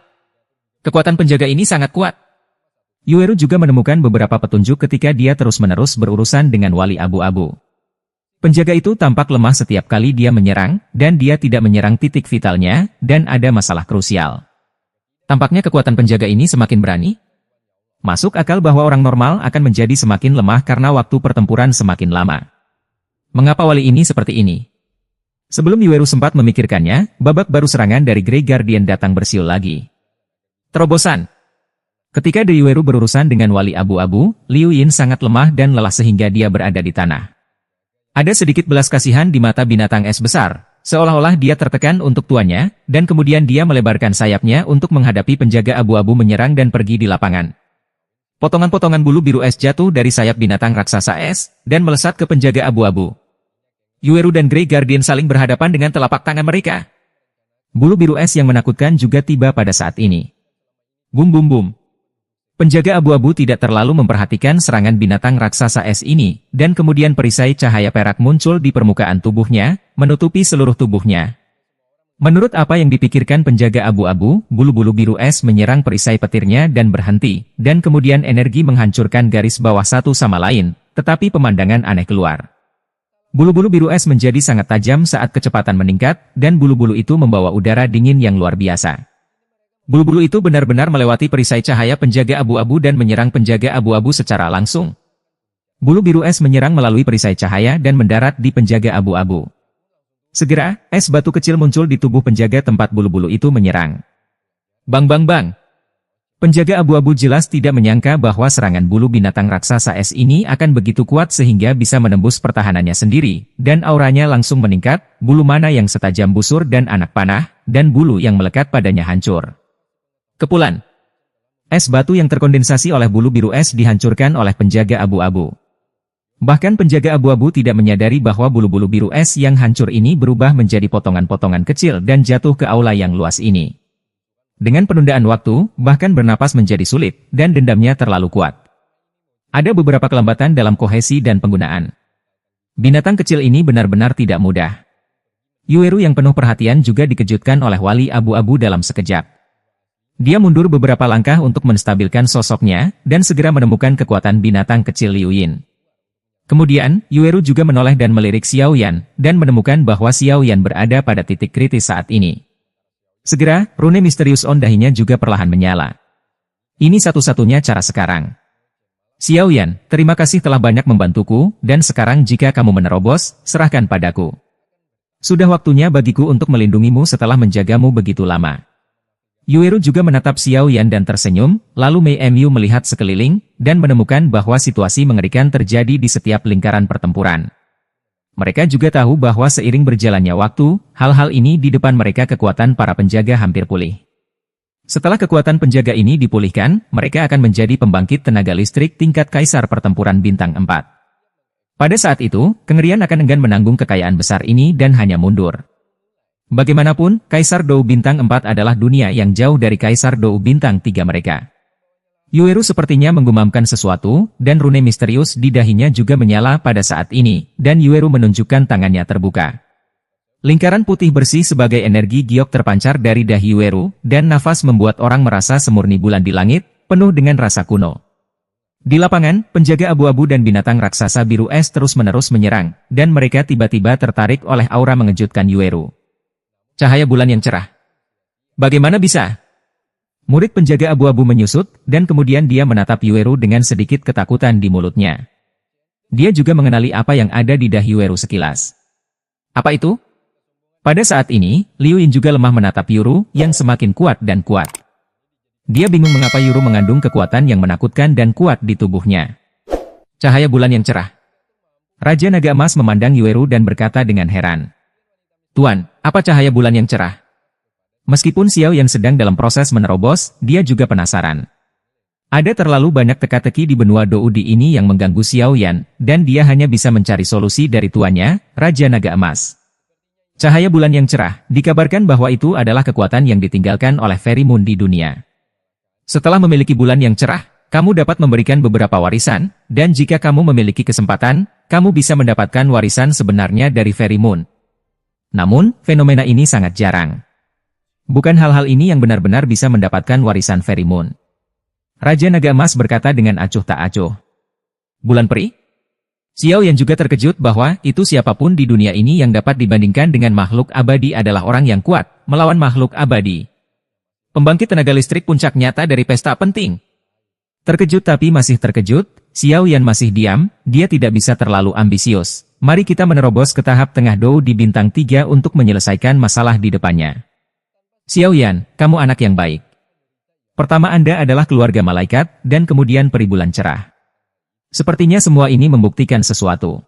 Kekuatan penjaga ini sangat kuat. Yueru juga menemukan beberapa petunjuk ketika dia terus-menerus berurusan dengan wali abu-abu. Penjaga itu tampak lemah setiap kali dia menyerang, dan dia tidak menyerang titik vitalnya, dan ada masalah krusial. Tampaknya kekuatan penjaga ini semakin berani. Masuk akal bahwa orang normal akan menjadi semakin lemah karena waktu pertempuran semakin lama. Mengapa wali ini seperti ini? Sebelum Yueru sempat memikirkannya, babak baru serangan dari Grey Guardian datang bersiul lagi. Terobosan. Ketika Yueru berurusan dengan wali abu-abu, Liu Yin sangat lemah dan lelah sehingga dia berada di tanah. Ada sedikit belas kasihan di mata binatang es besar, seolah-olah dia tertekan untuk tuannya, dan kemudian dia melebarkan sayapnya untuk menghadapi penjaga abu-abu menyerang dan pergi di lapangan. Potongan-potongan bulu biru es jatuh dari sayap binatang raksasa es, dan melesat ke penjaga abu-abu. Yueru dan Grey Guardian saling berhadapan dengan telapak tangan mereka. Bulu biru es yang menakutkan juga tiba pada saat ini. Bum bum bum. Penjaga abu-abu tidak terlalu memperhatikan serangan binatang raksasa es ini, dan kemudian perisai cahaya perak muncul di permukaan tubuhnya, menutupi seluruh tubuhnya. Menurut apa yang dipikirkan penjaga abu-abu, bulu-bulu biru es menyerang perisai petirnya dan berhenti, dan kemudian energi menghancurkan garis bawah satu sama lain, tetapi pemandangan aneh keluar. Bulu-bulu biru es menjadi sangat tajam saat kecepatan meningkat, dan bulu-bulu itu membawa udara dingin yang luar biasa. Bulu-bulu itu benar-benar melewati perisai cahaya penjaga abu-abu dan menyerang penjaga abu-abu secara langsung. Bulu biru es menyerang melalui perisai cahaya dan mendarat di penjaga abu-abu. Segera, es batu kecil muncul di tubuh penjaga tempat bulu-bulu itu menyerang. Bang bang bang. Penjaga abu-abu jelas tidak menyangka bahwa serangan bulu binatang raksasa es ini akan begitu kuat sehingga bisa menembus pertahanannya sendiri, dan auranya langsung meningkat, bulu mana yang setajam busur dan anak panah, dan bulu yang melekat padanya hancur. Kepulan. Es batu yang terkondensasi oleh bulu biru es dihancurkan oleh penjaga abu-abu. Bahkan penjaga abu-abu tidak menyadari bahwa bulu-bulu biru es yang hancur ini berubah menjadi potongan-potongan kecil dan jatuh ke aula yang luas ini. Dengan penundaan waktu, bahkan bernapas menjadi sulit, dan dendamnya terlalu kuat. Ada beberapa kelembatan dalam kohesi dan penggunaan. Binatang kecil ini benar-benar tidak mudah. Yueru yang penuh perhatian juga dikejutkan oleh wali abu-abu dalam sekejap. Dia mundur beberapa langkah untuk menstabilkan sosoknya, dan segera menemukan kekuatan binatang kecil Liu Yin. Kemudian, Yueru juga menoleh dan melirik Xiao Yan, dan menemukan bahwa Xiao Yan berada pada titik kritis saat ini. Segera, rune misterius on dahinya juga perlahan menyala. Ini satu-satunya cara sekarang. Xiao Yan, terima kasih telah banyak membantuku, dan sekarang jika kamu menerobos, serahkan padaku. Sudah waktunya bagiku untuk melindungimu setelah menjagamu begitu lama. Yueru juga menatap Xiao Yan dan tersenyum, lalu Mei Mu melihat sekeliling, dan menemukan bahwa situasi mengerikan terjadi di setiap lingkaran pertempuran. Mereka juga tahu bahwa seiring berjalannya waktu, hal-hal ini di depan mereka kekuatan para penjaga hampir pulih. Setelah kekuatan penjaga ini dipulihkan, mereka akan menjadi pembangkit tenaga listrik tingkat kaisar pertempuran bintang 4. Pada saat itu, kengerian akan enggan menanggung kekayaan besar ini dan hanya mundur. Bagaimanapun, Kaisar Dou Bintang 4 adalah dunia yang jauh dari Kaisar Dou Bintang 3 mereka. Yueru sepertinya menggumamkan sesuatu, dan rune misterius di dahinya juga menyala pada saat ini, dan Yueru menunjukkan tangannya terbuka. Lingkaran putih bersih sebagai energi giok terpancar dari dahi Yueru, dan nafas membuat orang merasa semurni bulan di langit, penuh dengan rasa kuno. Di lapangan, penjaga abu-abu dan binatang raksasa biru es terus-menerus menyerang, dan mereka tiba-tiba tertarik oleh aura mengejutkan Yueru. Cahaya bulan yang cerah. Bagaimana bisa? Murid penjaga abu-abu menyusut, dan kemudian dia menatap Yueru dengan sedikit ketakutan di mulutnya. Dia juga mengenali apa yang ada di dahi Yueru sekilas. Apa itu? Pada saat ini, Liu Yin juga lemah menatap Yueru yang semakin kuat dan kuat. Dia bingung mengapa Yueru mengandung kekuatan yang menakutkan dan kuat di tubuhnya. Cahaya bulan yang cerah. Raja Naga Emas memandang Yueru dan berkata dengan heran. Tuan, apa cahaya bulan yang cerah? Meskipun Xiao Yan sedang dalam proses menerobos, dia juga penasaran. Ada terlalu banyak teka-teki di benua Doudi ini yang mengganggu Xiao Yan, dan dia hanya bisa mencari solusi dari tuannya, Raja Naga Emas. Cahaya bulan yang cerah, dikabarkan bahwa itu adalah kekuatan yang ditinggalkan oleh Fairy Moon di dunia. Setelah memiliki bulan yang cerah, kamu dapat memberikan beberapa warisan, dan jika kamu memiliki kesempatan, kamu bisa mendapatkan warisan sebenarnya dari Fairy Moon. Namun, fenomena ini sangat jarang. Bukan hal-hal ini yang benar-benar bisa mendapatkan warisan Fairy Moon. Raja Naga Emas berkata dengan acuh tak acuh. Bulan peri? Xiao Yan juga terkejut bahwa itu siapapun di dunia ini yang dapat dibandingkan dengan makhluk abadi adalah orang yang kuat, melawan makhluk abadi. Pembangkit tenaga listrik puncak nyata dari pesta penting. Terkejut tapi masih terkejut, Xiao Yan masih diam, dia tidak bisa terlalu ambisius. Mari kita menerobos ke tahap tengah Dou di bintang 3 untuk menyelesaikan masalah di depannya. Xiao Yan, kamu anak yang baik. Pertama Anda adalah keluarga malaikat, dan kemudian peri bulan cerah. Sepertinya semua ini membuktikan sesuatu.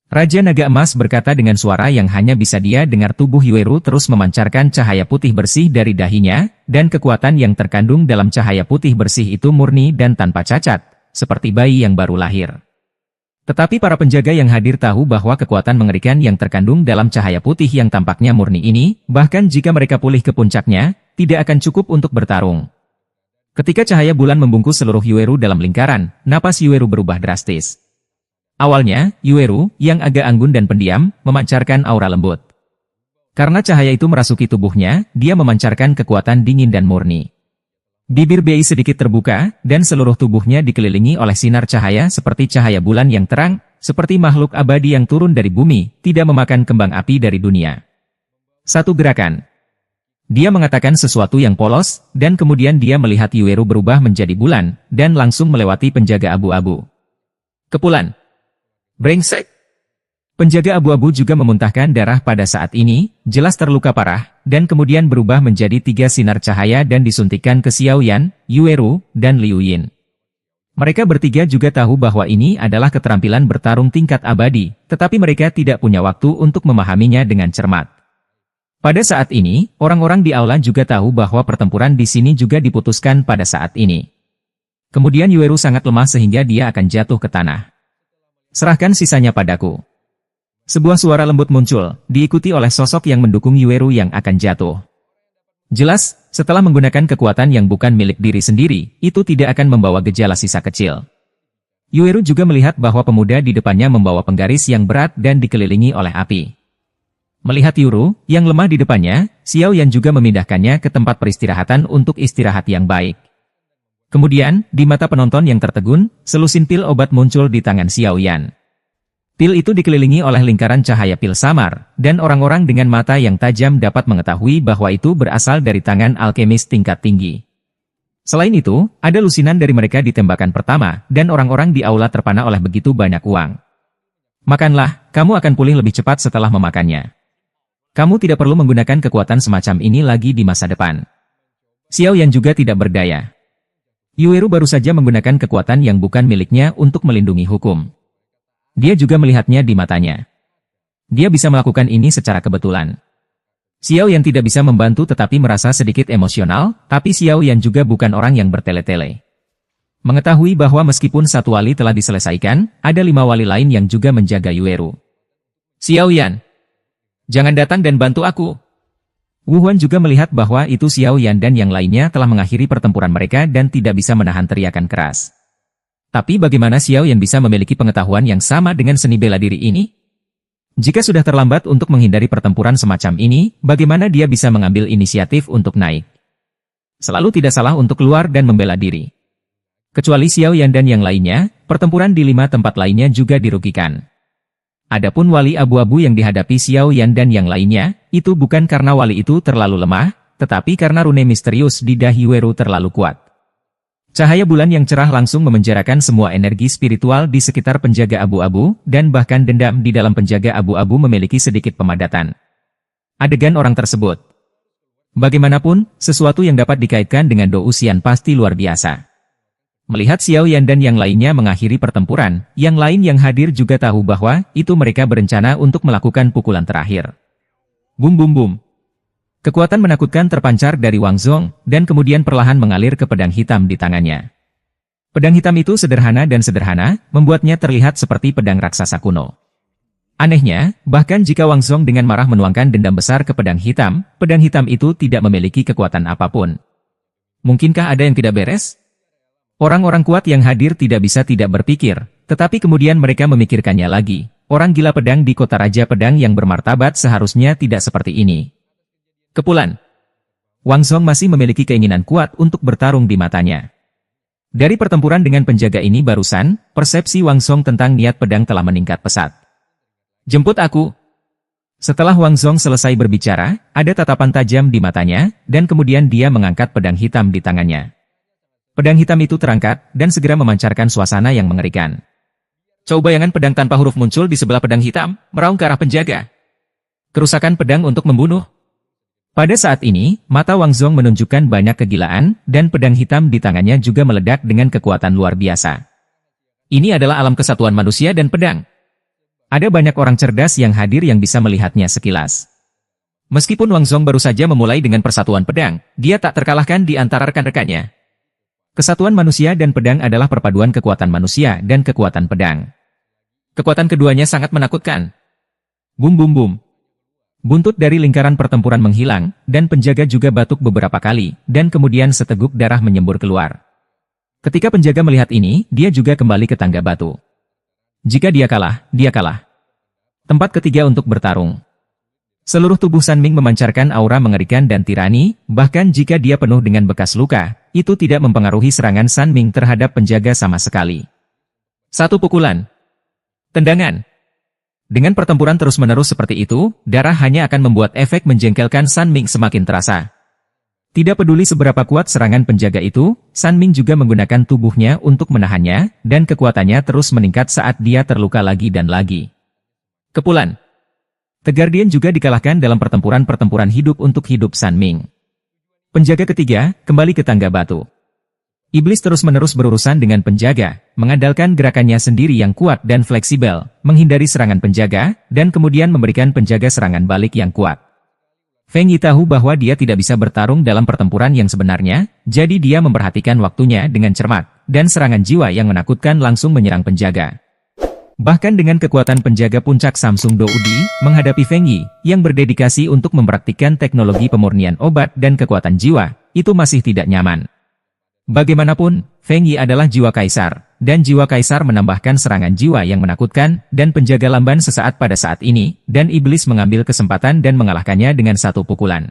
Raja Naga Emas berkata dengan suara yang hanya bisa dia dengar. Tubuh Yueru terus memancarkan cahaya putih bersih dari dahinya, dan kekuatan yang terkandung dalam cahaya putih bersih itu murni dan tanpa cacat, seperti bayi yang baru lahir. Tetapi para penjaga yang hadir tahu bahwa kekuatan mengerikan yang terkandung dalam cahaya putih yang tampaknya murni ini, bahkan jika mereka pulih ke puncaknya, tidak akan cukup untuk bertarung. Ketika cahaya bulan membungkus seluruh Yueru dalam lingkaran, napas Yueru berubah drastis. Awalnya, Yueru, yang agak anggun dan pendiam, memancarkan aura lembut. Karena cahaya itu merasuki tubuhnya, dia memancarkan kekuatan dingin dan murni. Bibir Bei sedikit terbuka, dan seluruh tubuhnya dikelilingi oleh sinar cahaya seperti cahaya bulan yang terang, seperti makhluk abadi yang turun dari bumi, tidak memakan kembang api dari dunia. Satu gerakan. Dia mengatakan sesuatu yang polos, dan kemudian dia melihat Yueru berubah menjadi bulan, dan langsung melewati penjaga abu-abu. Kepulan. Brengsek. Penjaga abu-abu juga memuntahkan darah pada saat ini, jelas terluka parah, dan kemudian berubah menjadi 3 sinar cahaya dan disuntikkan ke Xiao Yan, Yueru, dan Liu Yin. Mereka bertiga juga tahu bahwa ini adalah keterampilan bertarung tingkat abadi, tetapi mereka tidak punya waktu untuk memahaminya dengan cermat. Pada saat ini, orang-orang di aula juga tahu bahwa pertempuran di sini juga diputuskan pada saat ini. Kemudian Yueru sangat lemah sehingga dia akan jatuh ke tanah. Serahkan sisanya padaku. Sebuah suara lembut muncul, diikuti oleh sosok yang mendukung Yueru yang akan jatuh. Jelas, setelah menggunakan kekuatan yang bukan milik diri sendiri, itu tidak akan membawa gejala sisa kecil. Yueru juga melihat bahwa pemuda di depannya membawa penggaris yang berat dan dikelilingi oleh api. Melihat Yueru, yang lemah di depannya, Xiao Yan juga memindahkannya ke tempat peristirahatan untuk istirahat yang baik. Kemudian, di mata penonton yang tertegun, selusin pil obat muncul di tangan Xiao Yan. Pil itu dikelilingi oleh lingkaran cahaya pil samar, dan orang-orang dengan mata yang tajam dapat mengetahui bahwa itu berasal dari tangan alkemis tingkat tinggi. Selain itu, ada lusinan dari mereka di tembakan pertama, dan orang-orang di aula terpana oleh begitu banyak uang. Makanlah, kamu akan pulih lebih cepat setelah memakannya. Kamu tidak perlu menggunakan kekuatan semacam ini lagi di masa depan. Xiao Yan juga tidak berdaya. Yueru baru saja menggunakan kekuatan yang bukan miliknya untuk melindungi hukum. Dia juga melihatnya di matanya. Dia bisa melakukan ini secara kebetulan. Xiao Yan tidak bisa membantu tetapi merasa sedikit emosional, tapi Xiao Yan juga bukan orang yang bertele-tele. Mengetahui bahwa meskipun satu wali telah diselesaikan, ada 5 wali lain yang juga menjaga Yueru. Xiao Yan, jangan datang dan bantu aku. Wu Huan juga melihat bahwa itu Xiao Yan dan yang lainnya telah mengakhiri pertempuran mereka dan tidak bisa menahan teriakan keras. Tapi bagaimana Xiao Yan bisa memiliki pengetahuan yang sama dengan seni bela diri ini? Jika sudah terlambat untuk menghindari pertempuran semacam ini, bagaimana dia bisa mengambil inisiatif untuk naik? Selalu tidak salah untuk keluar dan membela diri. Kecuali Xiao Yan dan yang lainnya, pertempuran di 5 tempat lainnya juga dirugikan. Adapun wali abu-abu yang dihadapi Xiao Yan dan yang lainnya, itu bukan karena wali itu terlalu lemah, tetapi karena rune misterius di dahi Yueru terlalu kuat. Cahaya bulan yang cerah langsung memenjarakan semua energi spiritual di sekitar penjaga abu-abu, dan bahkan dendam di dalam penjaga abu-abu memiliki sedikit pemadatan. Adegan orang tersebut. Bagaimanapun, sesuatu yang dapat dikaitkan dengan Do Uxian pasti luar biasa. Melihat Xiao Yan dan yang lainnya mengakhiri pertempuran, yang lain yang hadir juga tahu bahwa itu mereka berencana untuk melakukan pukulan terakhir. Bum bum bum. Kekuatan menakutkan terpancar dari Wang Zong, dan kemudian perlahan mengalir ke pedang hitam di tangannya. Pedang hitam itu sederhana dan sederhana, membuatnya terlihat seperti pedang raksasa kuno. Anehnya, bahkan jika Wang Zong dengan marah menuangkan dendam besar ke pedang hitam itu tidak memiliki kekuatan apapun. Mungkinkah ada yang tidak beres? Orang-orang kuat yang hadir tidak bisa tidak berpikir, tetapi kemudian mereka memikirkannya lagi. Orang gila pedang di kota Raja Pedang yang bermartabat seharusnya tidak seperti ini. Kepulan. Wang Zong masih memiliki keinginan kuat untuk bertarung di matanya. Dari pertempuran dengan penjaga ini barusan, persepsi Wang Zong tentang niat pedang telah meningkat pesat. Jemput aku. Setelah Wang Zong selesai berbicara, ada tatapan tajam di matanya, dan kemudian dia mengangkat pedang hitam di tangannya. Pedang hitam itu terangkat, dan segera memancarkan suasana yang mengerikan. Coba bayangan pedang tanpa huruf muncul di sebelah pedang hitam, meraung ke arah penjaga. Kerusakan pedang untuk membunuh. Pada saat ini, mata Wang Zong menunjukkan banyak kegilaan, dan pedang hitam di tangannya juga meledak dengan kekuatan luar biasa. Ini adalah alam kesatuan manusia dan pedang. Ada banyak orang cerdas yang hadir yang bisa melihatnya sekilas. Meskipun Wang Zong baru saja memulai dengan persatuan pedang, dia tak terkalahkan di antara rekan-rekannya. Kesatuan manusia dan pedang adalah perpaduan kekuatan manusia dan kekuatan pedang. Kekuatan keduanya sangat menakutkan. Bum bum bum. Buntut dari lingkaran pertempuran menghilang, dan penjaga juga batuk beberapa kali, dan kemudian seteguk darah menyembur keluar. Ketika penjaga melihat ini, dia juga kembali ke tangga batu. Jika dia kalah, dia kalah. Tempat ketiga untuk bertarung. Seluruh tubuh San Ming memancarkan aura mengerikan dan tirani, bahkan jika dia penuh dengan bekas luka, itu tidak mempengaruhi serangan San Ming terhadap penjaga sama sekali. Satu pukulan. Tendangan. Dengan pertempuran terus-menerus seperti itu, darah hanya akan membuat efek menjengkelkan San Ming semakin terasa. Tidak peduli seberapa kuat serangan penjaga itu, San Ming juga menggunakan tubuhnya untuk menahannya, dan kekuatannya terus meningkat saat dia terluka lagi dan lagi. Kepulan. The Guardian juga dikalahkan dalam pertempuran hidup untuk hidup San Ming. Penjaga ketiga, kembali ke tangga batu. Iblis terus-menerus berurusan dengan penjaga, mengandalkan gerakannya sendiri yang kuat dan fleksibel, menghindari serangan penjaga, dan kemudian memberikan penjaga serangan balik yang kuat. Feng Yi tahu bahwa dia tidak bisa bertarung dalam pertempuran yang sebenarnya, jadi dia memperhatikan waktunya dengan cermat, dan serangan jiwa yang menakutkan langsung menyerang penjaga. Bahkan dengan kekuatan penjaga puncak Samsung Doudi, menghadapi Feng Yi, yang berdedikasi untuk mempraktikkan teknologi pemurnian obat dan kekuatan jiwa, itu masih tidak nyaman. Bagaimanapun, Feng Yi adalah jiwa kaisar, dan jiwa kaisar menambahkan serangan jiwa yang menakutkan, dan penjaga lamban sesaat pada saat ini, dan iblis mengambil kesempatan dan mengalahkannya dengan satu pukulan.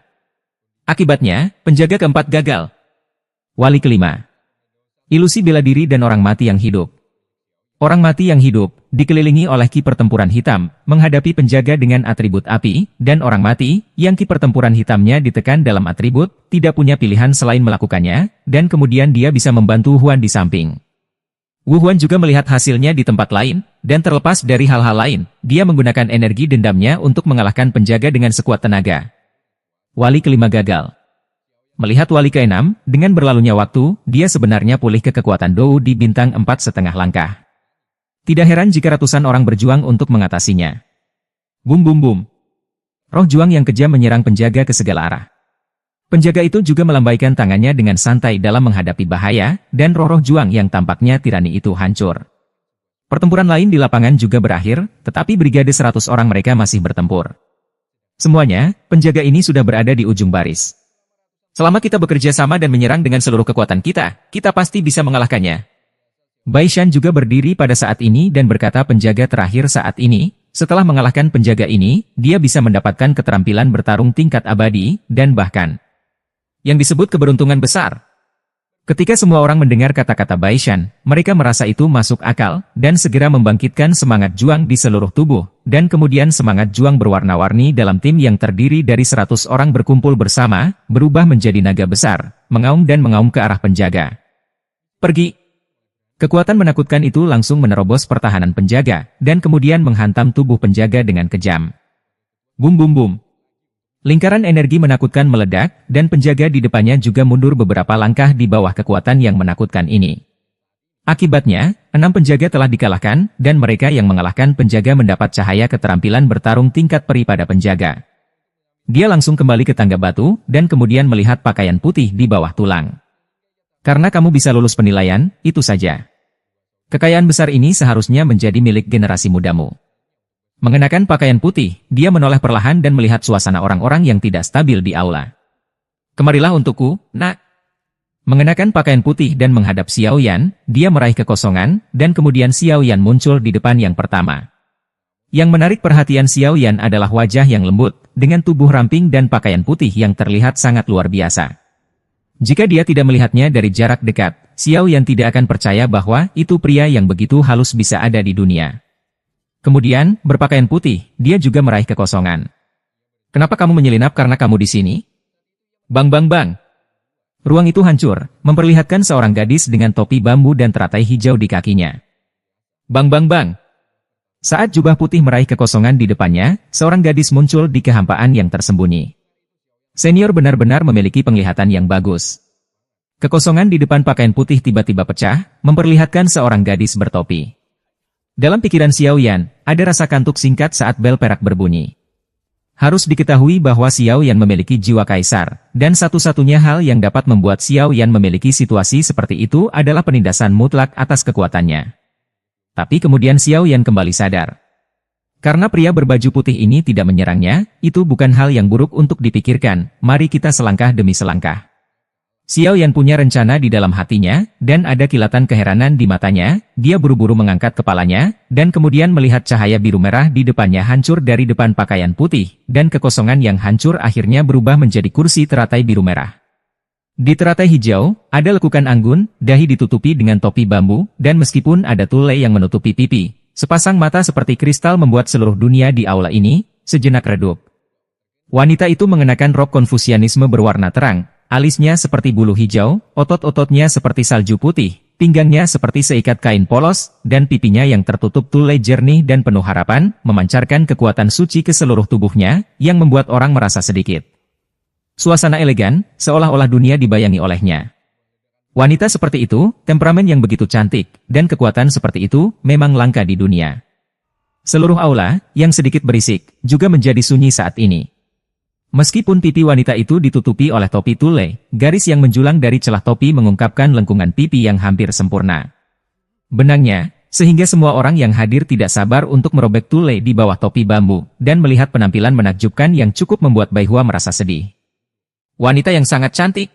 Akibatnya, penjaga keempat gagal. Wali kelima. Ilusi bela diri dan orang mati yang hidup. Orang mati yang hidup, dikelilingi oleh ki pertempuran hitam, menghadapi penjaga dengan atribut api, dan orang mati, yang ki pertempuran hitamnya ditekan dalam atribut, tidak punya pilihan selain melakukannya, dan kemudian dia bisa membantu Huan di samping. Wu Huan juga melihat hasilnya di tempat lain, dan terlepas dari hal-hal lain, dia menggunakan energi dendamnya untuk mengalahkan penjaga dengan sekuat tenaga. Wali kelima gagal. Melihat wali keenam, dengan berlalunya waktu, dia sebenarnya pulih ke kekuatan Dou di bintang 4,5 langkah. Tidak heran jika ratusan orang berjuang untuk mengatasinya. Bum bum bum. Roh juang yang kejam menyerang penjaga ke segala arah. Penjaga itu juga melambaikan tangannya dengan santai dalam menghadapi bahaya, dan roh-roh juang yang tampaknya tirani itu hancur. Pertempuran lain di lapangan juga berakhir, tetapi brigade 100 orang mereka masih bertempur. Semuanya, penjaga ini sudah berada di ujung baris. Selama kita bekerja sama dan menyerang dengan seluruh kekuatan kita pasti bisa mengalahkannya. Bai Shan juga berdiri pada saat ini dan berkata penjaga terakhir saat ini, setelah mengalahkan penjaga ini, dia bisa mendapatkan keterampilan bertarung tingkat abadi, dan bahkan yang disebut keberuntungan besar. Ketika semua orang mendengar kata-kata Bai Shan, mereka merasa itu masuk akal, dan segera membangkitkan semangat juang di seluruh tubuh, dan kemudian semangat juang berwarna-warni dalam tim yang terdiri dari 100 orang berkumpul bersama, berubah menjadi naga besar, mengaum dan mengaum ke arah penjaga. Pergi! Kekuatan menakutkan itu langsung menerobos pertahanan penjaga, dan kemudian menghantam tubuh penjaga dengan kejam. Bum bum bum. Lingkaran energi menakutkan meledak, dan penjaga di depannya juga mundur beberapa langkah di bawah kekuatan yang menakutkan ini. Akibatnya, 6 penjaga telah dikalahkan, dan mereka yang mengalahkan penjaga mendapat cahaya keterampilan bertarung tingkat peri pada penjaga. Dia langsung kembali ke tangga batu, dan kemudian melihat pakaian putih di bawah tulang. Karena kamu bisa lulus penilaian, itu saja. Kekayaan besar ini seharusnya menjadi milik generasi mudamu. Mengenakan pakaian putih, dia menoleh perlahan dan melihat suasana orang-orang yang tidak stabil di aula. Kemarilah untukku, nak. Mengenakan pakaian putih dan menghadap Xiao Yan, dia meraih kekosongan, dan kemudian Xiao Yan muncul di depan yang pertama. Yang menarik perhatian Xiao Yan adalah wajah yang lembut, dengan tubuh ramping dan pakaian putih yang terlihat sangat luar biasa. Jika dia tidak melihatnya dari jarak dekat, Xiao Yan tidak akan percaya bahwa itu pria yang begitu halus bisa ada di dunia. Kemudian, berpakaian putih, dia juga meraih kekosongan. Kenapa kamu menyelinap karena kamu di sini? Bang bang bang. Ruang itu hancur, memperlihatkan seorang gadis dengan topi bambu dan teratai hijau di kakinya. Bang bang bang. Saat jubah putih meraih kekosongan di depannya, seorang gadis muncul di kehampaan yang tersembunyi. Senior benar-benar memiliki penglihatan yang bagus. Kekosongan di depan pakaian putih tiba-tiba pecah, memperlihatkan seorang gadis bertopi. Dalam pikiran Xiao Yan, ada rasa kantuk singkat saat bel perak berbunyi. Harus diketahui bahwa Xiao Yan memiliki jiwa kaisar, dan satu-satunya hal yang dapat membuat Xiao Yan memiliki situasi seperti itu adalah penindasan mutlak atas kekuatannya. Tapi kemudian Xiao Yan kembali sadar. Karena pria berbaju putih ini tidak menyerangnya, itu bukan hal yang buruk untuk dipikirkan, mari kita selangkah demi selangkah. Xiao Yan punya rencana di dalam hatinya, dan ada kilatan keheranan di matanya, dia buru-buru mengangkat kepalanya, dan kemudian melihat cahaya biru merah di depannya hancur dari depan pakaian putih, dan kekosongan yang hancur akhirnya berubah menjadi kursi teratai biru merah. Di teratai hijau, ada lekukan anggun, dahi ditutupi dengan topi bambu, dan meskipun ada tule yang menutupi pipi, sepasang mata seperti kristal membuat seluruh dunia di aula ini sejenak redup. Wanita itu mengenakan rok Konfusianisme berwarna terang, alisnya seperti bulu hijau, otot-ototnya seperti salju putih, pinggangnya seperti seikat kain polos, dan pipinya yang tertutup tule jernih dan penuh harapan, memancarkan kekuatan suci ke seluruh tubuhnya, yang membuat orang merasa sedikit. Suasana elegan, seolah-olah dunia dibayangi olehnya. Wanita seperti itu, temperamen yang begitu cantik, dan kekuatan seperti itu, memang langka di dunia. Seluruh aula, yang sedikit berisik, juga menjadi sunyi saat ini. Meskipun pipi wanita itu ditutupi oleh topi tule, garis yang menjulang dari celah topi mengungkapkan lengkungan pipi yang hampir sempurna. Benangnya, sehingga semua orang yang hadir tidak sabar untuk merobek tule di bawah topi bambu, dan melihat penampilan menakjubkan yang cukup membuat Baihua merasa sedih. Wanita yang sangat cantik.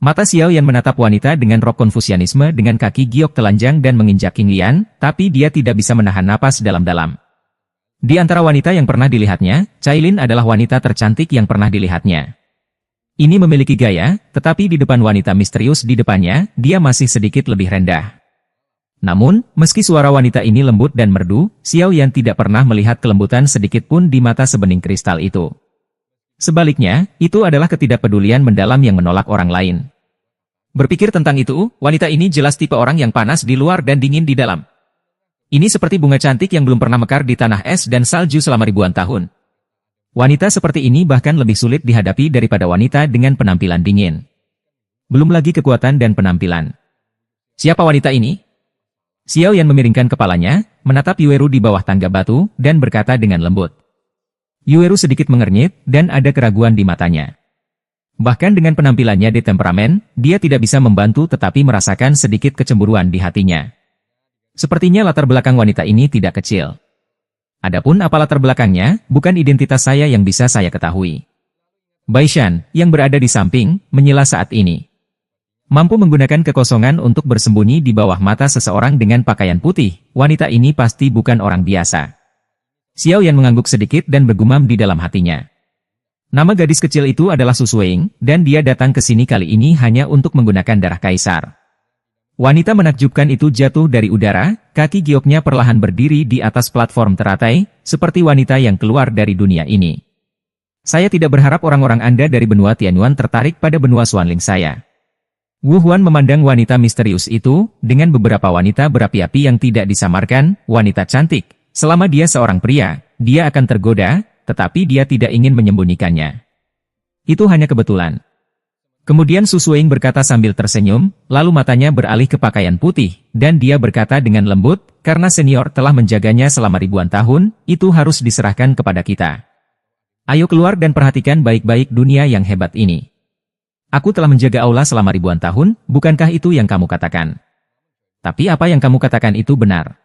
Mata Xiao Yan menatap wanita dengan rok Konfusianisme dengan kaki giok telanjang dan menginjak King Lian, tapi dia tidak bisa menahan napas dalam-dalam. Di antara wanita yang pernah dilihatnya, Cailin adalah wanita tercantik yang pernah dilihatnya. Ini memiliki gaya, tetapi di depan wanita misterius di depannya, dia masih sedikit lebih rendah. Namun, meski suara wanita ini lembut dan merdu, Xiao Yan tidak pernah melihat kelembutan sedikit pun di mata sebening kristal itu. Sebaliknya, itu adalah ketidakpedulian mendalam yang menolak orang lain. Berpikir tentang itu, wanita ini jelas tipe orang yang panas di luar dan dingin di dalam. Ini seperti bunga cantik yang belum pernah mekar di tanah es dan salju selama ribuan tahun. Wanita seperti ini bahkan lebih sulit dihadapi daripada wanita dengan penampilan dingin. Belum lagi kekuatan dan penampilan. Siapa wanita ini? Xiao Yan memiringkan kepalanya, menatap Yueru di bawah tangga batu, dan berkata dengan lembut. Yueru sedikit mengernyit, dan ada keraguan di matanya. Bahkan dengan penampilannya di temperamen, dia tidak bisa membantu tetapi merasakan sedikit kecemburuan di hatinya. Sepertinya latar belakang wanita ini tidak kecil. Adapun apa latar belakangnya, bukan identitas saya yang bisa saya ketahui. Baishan, yang berada di samping, menyela saat ini. Mampu menggunakan kekosongan untuk bersembunyi di bawah mata seseorang dengan pakaian putih, wanita ini pasti bukan orang biasa. Xiao Yan mengangguk sedikit dan bergumam di dalam hatinya. Nama gadis kecil itu adalah Su Suing, dan dia datang ke sini kali ini hanya untuk menggunakan darah kaisar. Wanita menakjubkan itu jatuh dari udara, kaki gioknya perlahan berdiri di atas platform teratai, seperti wanita yang keluar dari dunia ini. Saya tidak berharap orang-orang Anda dari benua Tianyuan tertarik pada benua Xuanling saya. Wu Huan memandang wanita misterius itu, dengan beberapa wanita berapi-api yang tidak disamarkan, wanita cantik. Selama dia seorang pria, dia akan tergoda, tetapi dia tidak ingin menyembunyikannya. Itu hanya kebetulan. Kemudian Su Suing berkata sambil tersenyum, lalu matanya beralih ke pakaian putih, dan dia berkata dengan lembut, karena senior telah menjaganya selama ribuan tahun, itu harus diserahkan kepada kita. Ayo keluar dan perhatikan baik-baik dunia yang hebat ini. Aku telah menjaga aula selama ribuan tahun, bukankah itu yang kamu katakan? Tapi apa yang kamu katakan itu benar.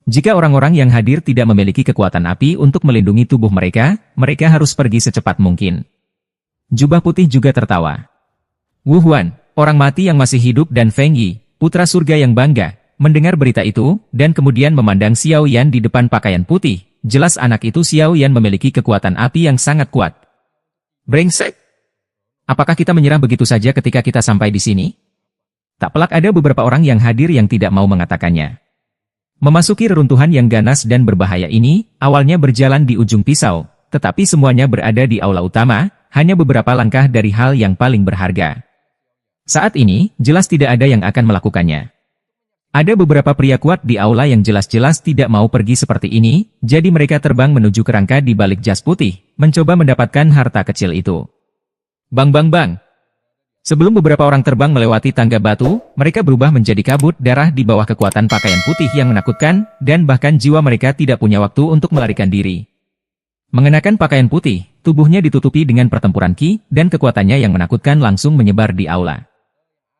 Jika orang-orang yang hadir tidak memiliki kekuatan api untuk melindungi tubuh mereka, mereka harus pergi secepat mungkin. Jubah putih juga tertawa. Wu Huan, orang mati yang masih hidup dan Feng Yi, putra surga yang bangga, mendengar berita itu, dan kemudian memandang Xiao Yan di depan pakaian putih. Jelas anak itu Xiao Yan memiliki kekuatan api yang sangat kuat. Brengsek! Apakah kita menyerah begitu saja ketika kita sampai di sini? Tak pelak ada beberapa orang yang hadir yang tidak mau mengatakannya. Memasuki reruntuhan yang ganas dan berbahaya ini, awalnya berjalan di ujung pisau, tetapi semuanya berada di aula utama, hanya beberapa langkah dari hal yang paling berharga. Saat ini, jelas tidak ada yang akan melakukannya. Ada beberapa pria kuat di aula yang jelas-jelas tidak mau pergi seperti ini, jadi mereka terbang menuju kerangka di balik jas putih, mencoba mendapatkan harta kecil itu. Bang bang bang! Sebelum beberapa orang terbang melewati tangga batu, mereka berubah menjadi kabut darah di bawah kekuatan pakaian putih yang menakutkan, dan bahkan jiwa mereka tidak punya waktu untuk melarikan diri. Mengenakan pakaian putih, tubuhnya ditutupi dengan pertempuran ki, dan kekuatannya yang menakutkan langsung menyebar di aula.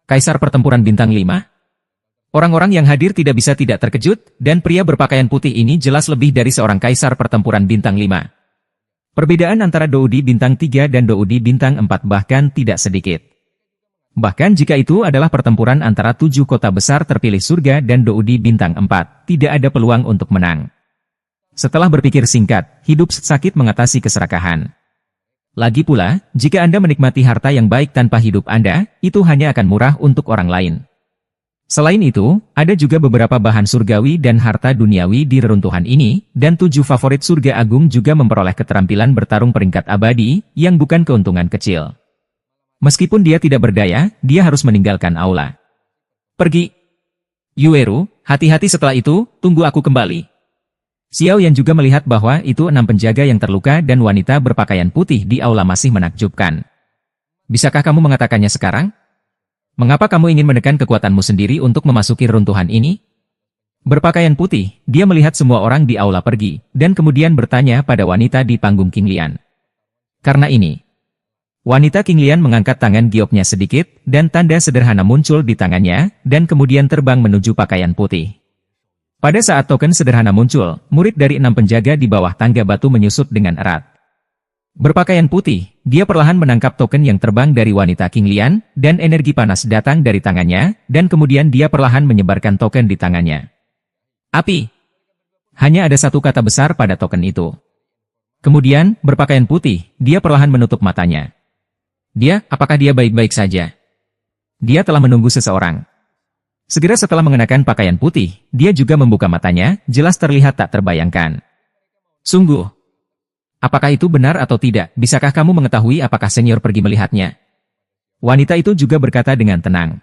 Kaisar Pertempuran Bintang 5? Orang-orang yang hadir tidak bisa tidak terkejut, dan pria berpakaian putih ini jelas lebih dari seorang Kaisar Pertempuran Bintang 5. Perbedaan antara Doudi Bintang 3 dan Doudi Bintang 4 bahkan tidak sedikit. Bahkan jika itu adalah pertempuran antara 7 kota besar terpilih surga dan Doudi Bintang 4, tidak ada peluang untuk menang. Setelah berpikir singkat, hidup sakit mengatasi keserakahan. Lagi pula, jika Anda menikmati harta yang baik tanpa hidup Anda, itu hanya akan murah untuk orang lain. Selain itu, ada juga beberapa bahan surgawi dan harta duniawi di reruntuhan ini, dan 7 favorit surga agung juga memperoleh keterampilan bertarung peringkat abadi, yang bukan keuntungan kecil. Meskipun dia tidak berdaya, dia harus meninggalkan aula. Pergi. Yueru, hati-hati setelah itu, tunggu aku kembali. Xiao Yan juga melihat bahwa itu 6 penjaga yang terluka dan wanita berpakaian putih di aula masih menakjubkan. Bisakah kamu mengatakannya sekarang? Mengapa kamu ingin menekan kekuatanmu sendiri untuk memasuki runtuhan ini? Berpakaian putih, dia melihat semua orang di aula pergi, dan kemudian bertanya pada wanita di panggung King Lian. Karena ini. Wanita King Lian mengangkat tangan gioknya sedikit, dan tanda sederhana muncul di tangannya, dan kemudian terbang menuju pakaian putih. Pada saat token sederhana muncul, murid dari 6 penjaga di bawah tangga batu menyusut dengan erat. Berpakaian putih, dia perlahan menangkap token yang terbang dari wanita King Lian, dan energi panas datang dari tangannya, dan kemudian dia perlahan menyebarkan token di tangannya. Api. Hanya ada satu kata besar pada token itu. Kemudian, berpakaian putih, dia perlahan menutup matanya. Apakah dia baik-baik saja? Dia telah menunggu seseorang. Segera setelah mengenakan pakaian putih, dia juga membuka matanya, jelas terlihat tak terbayangkan. Sungguh. Apakah itu benar atau tidak? Bisakah kamu mengetahui apakah senior pergi melihatnya? Wanita itu juga berkata dengan tenang.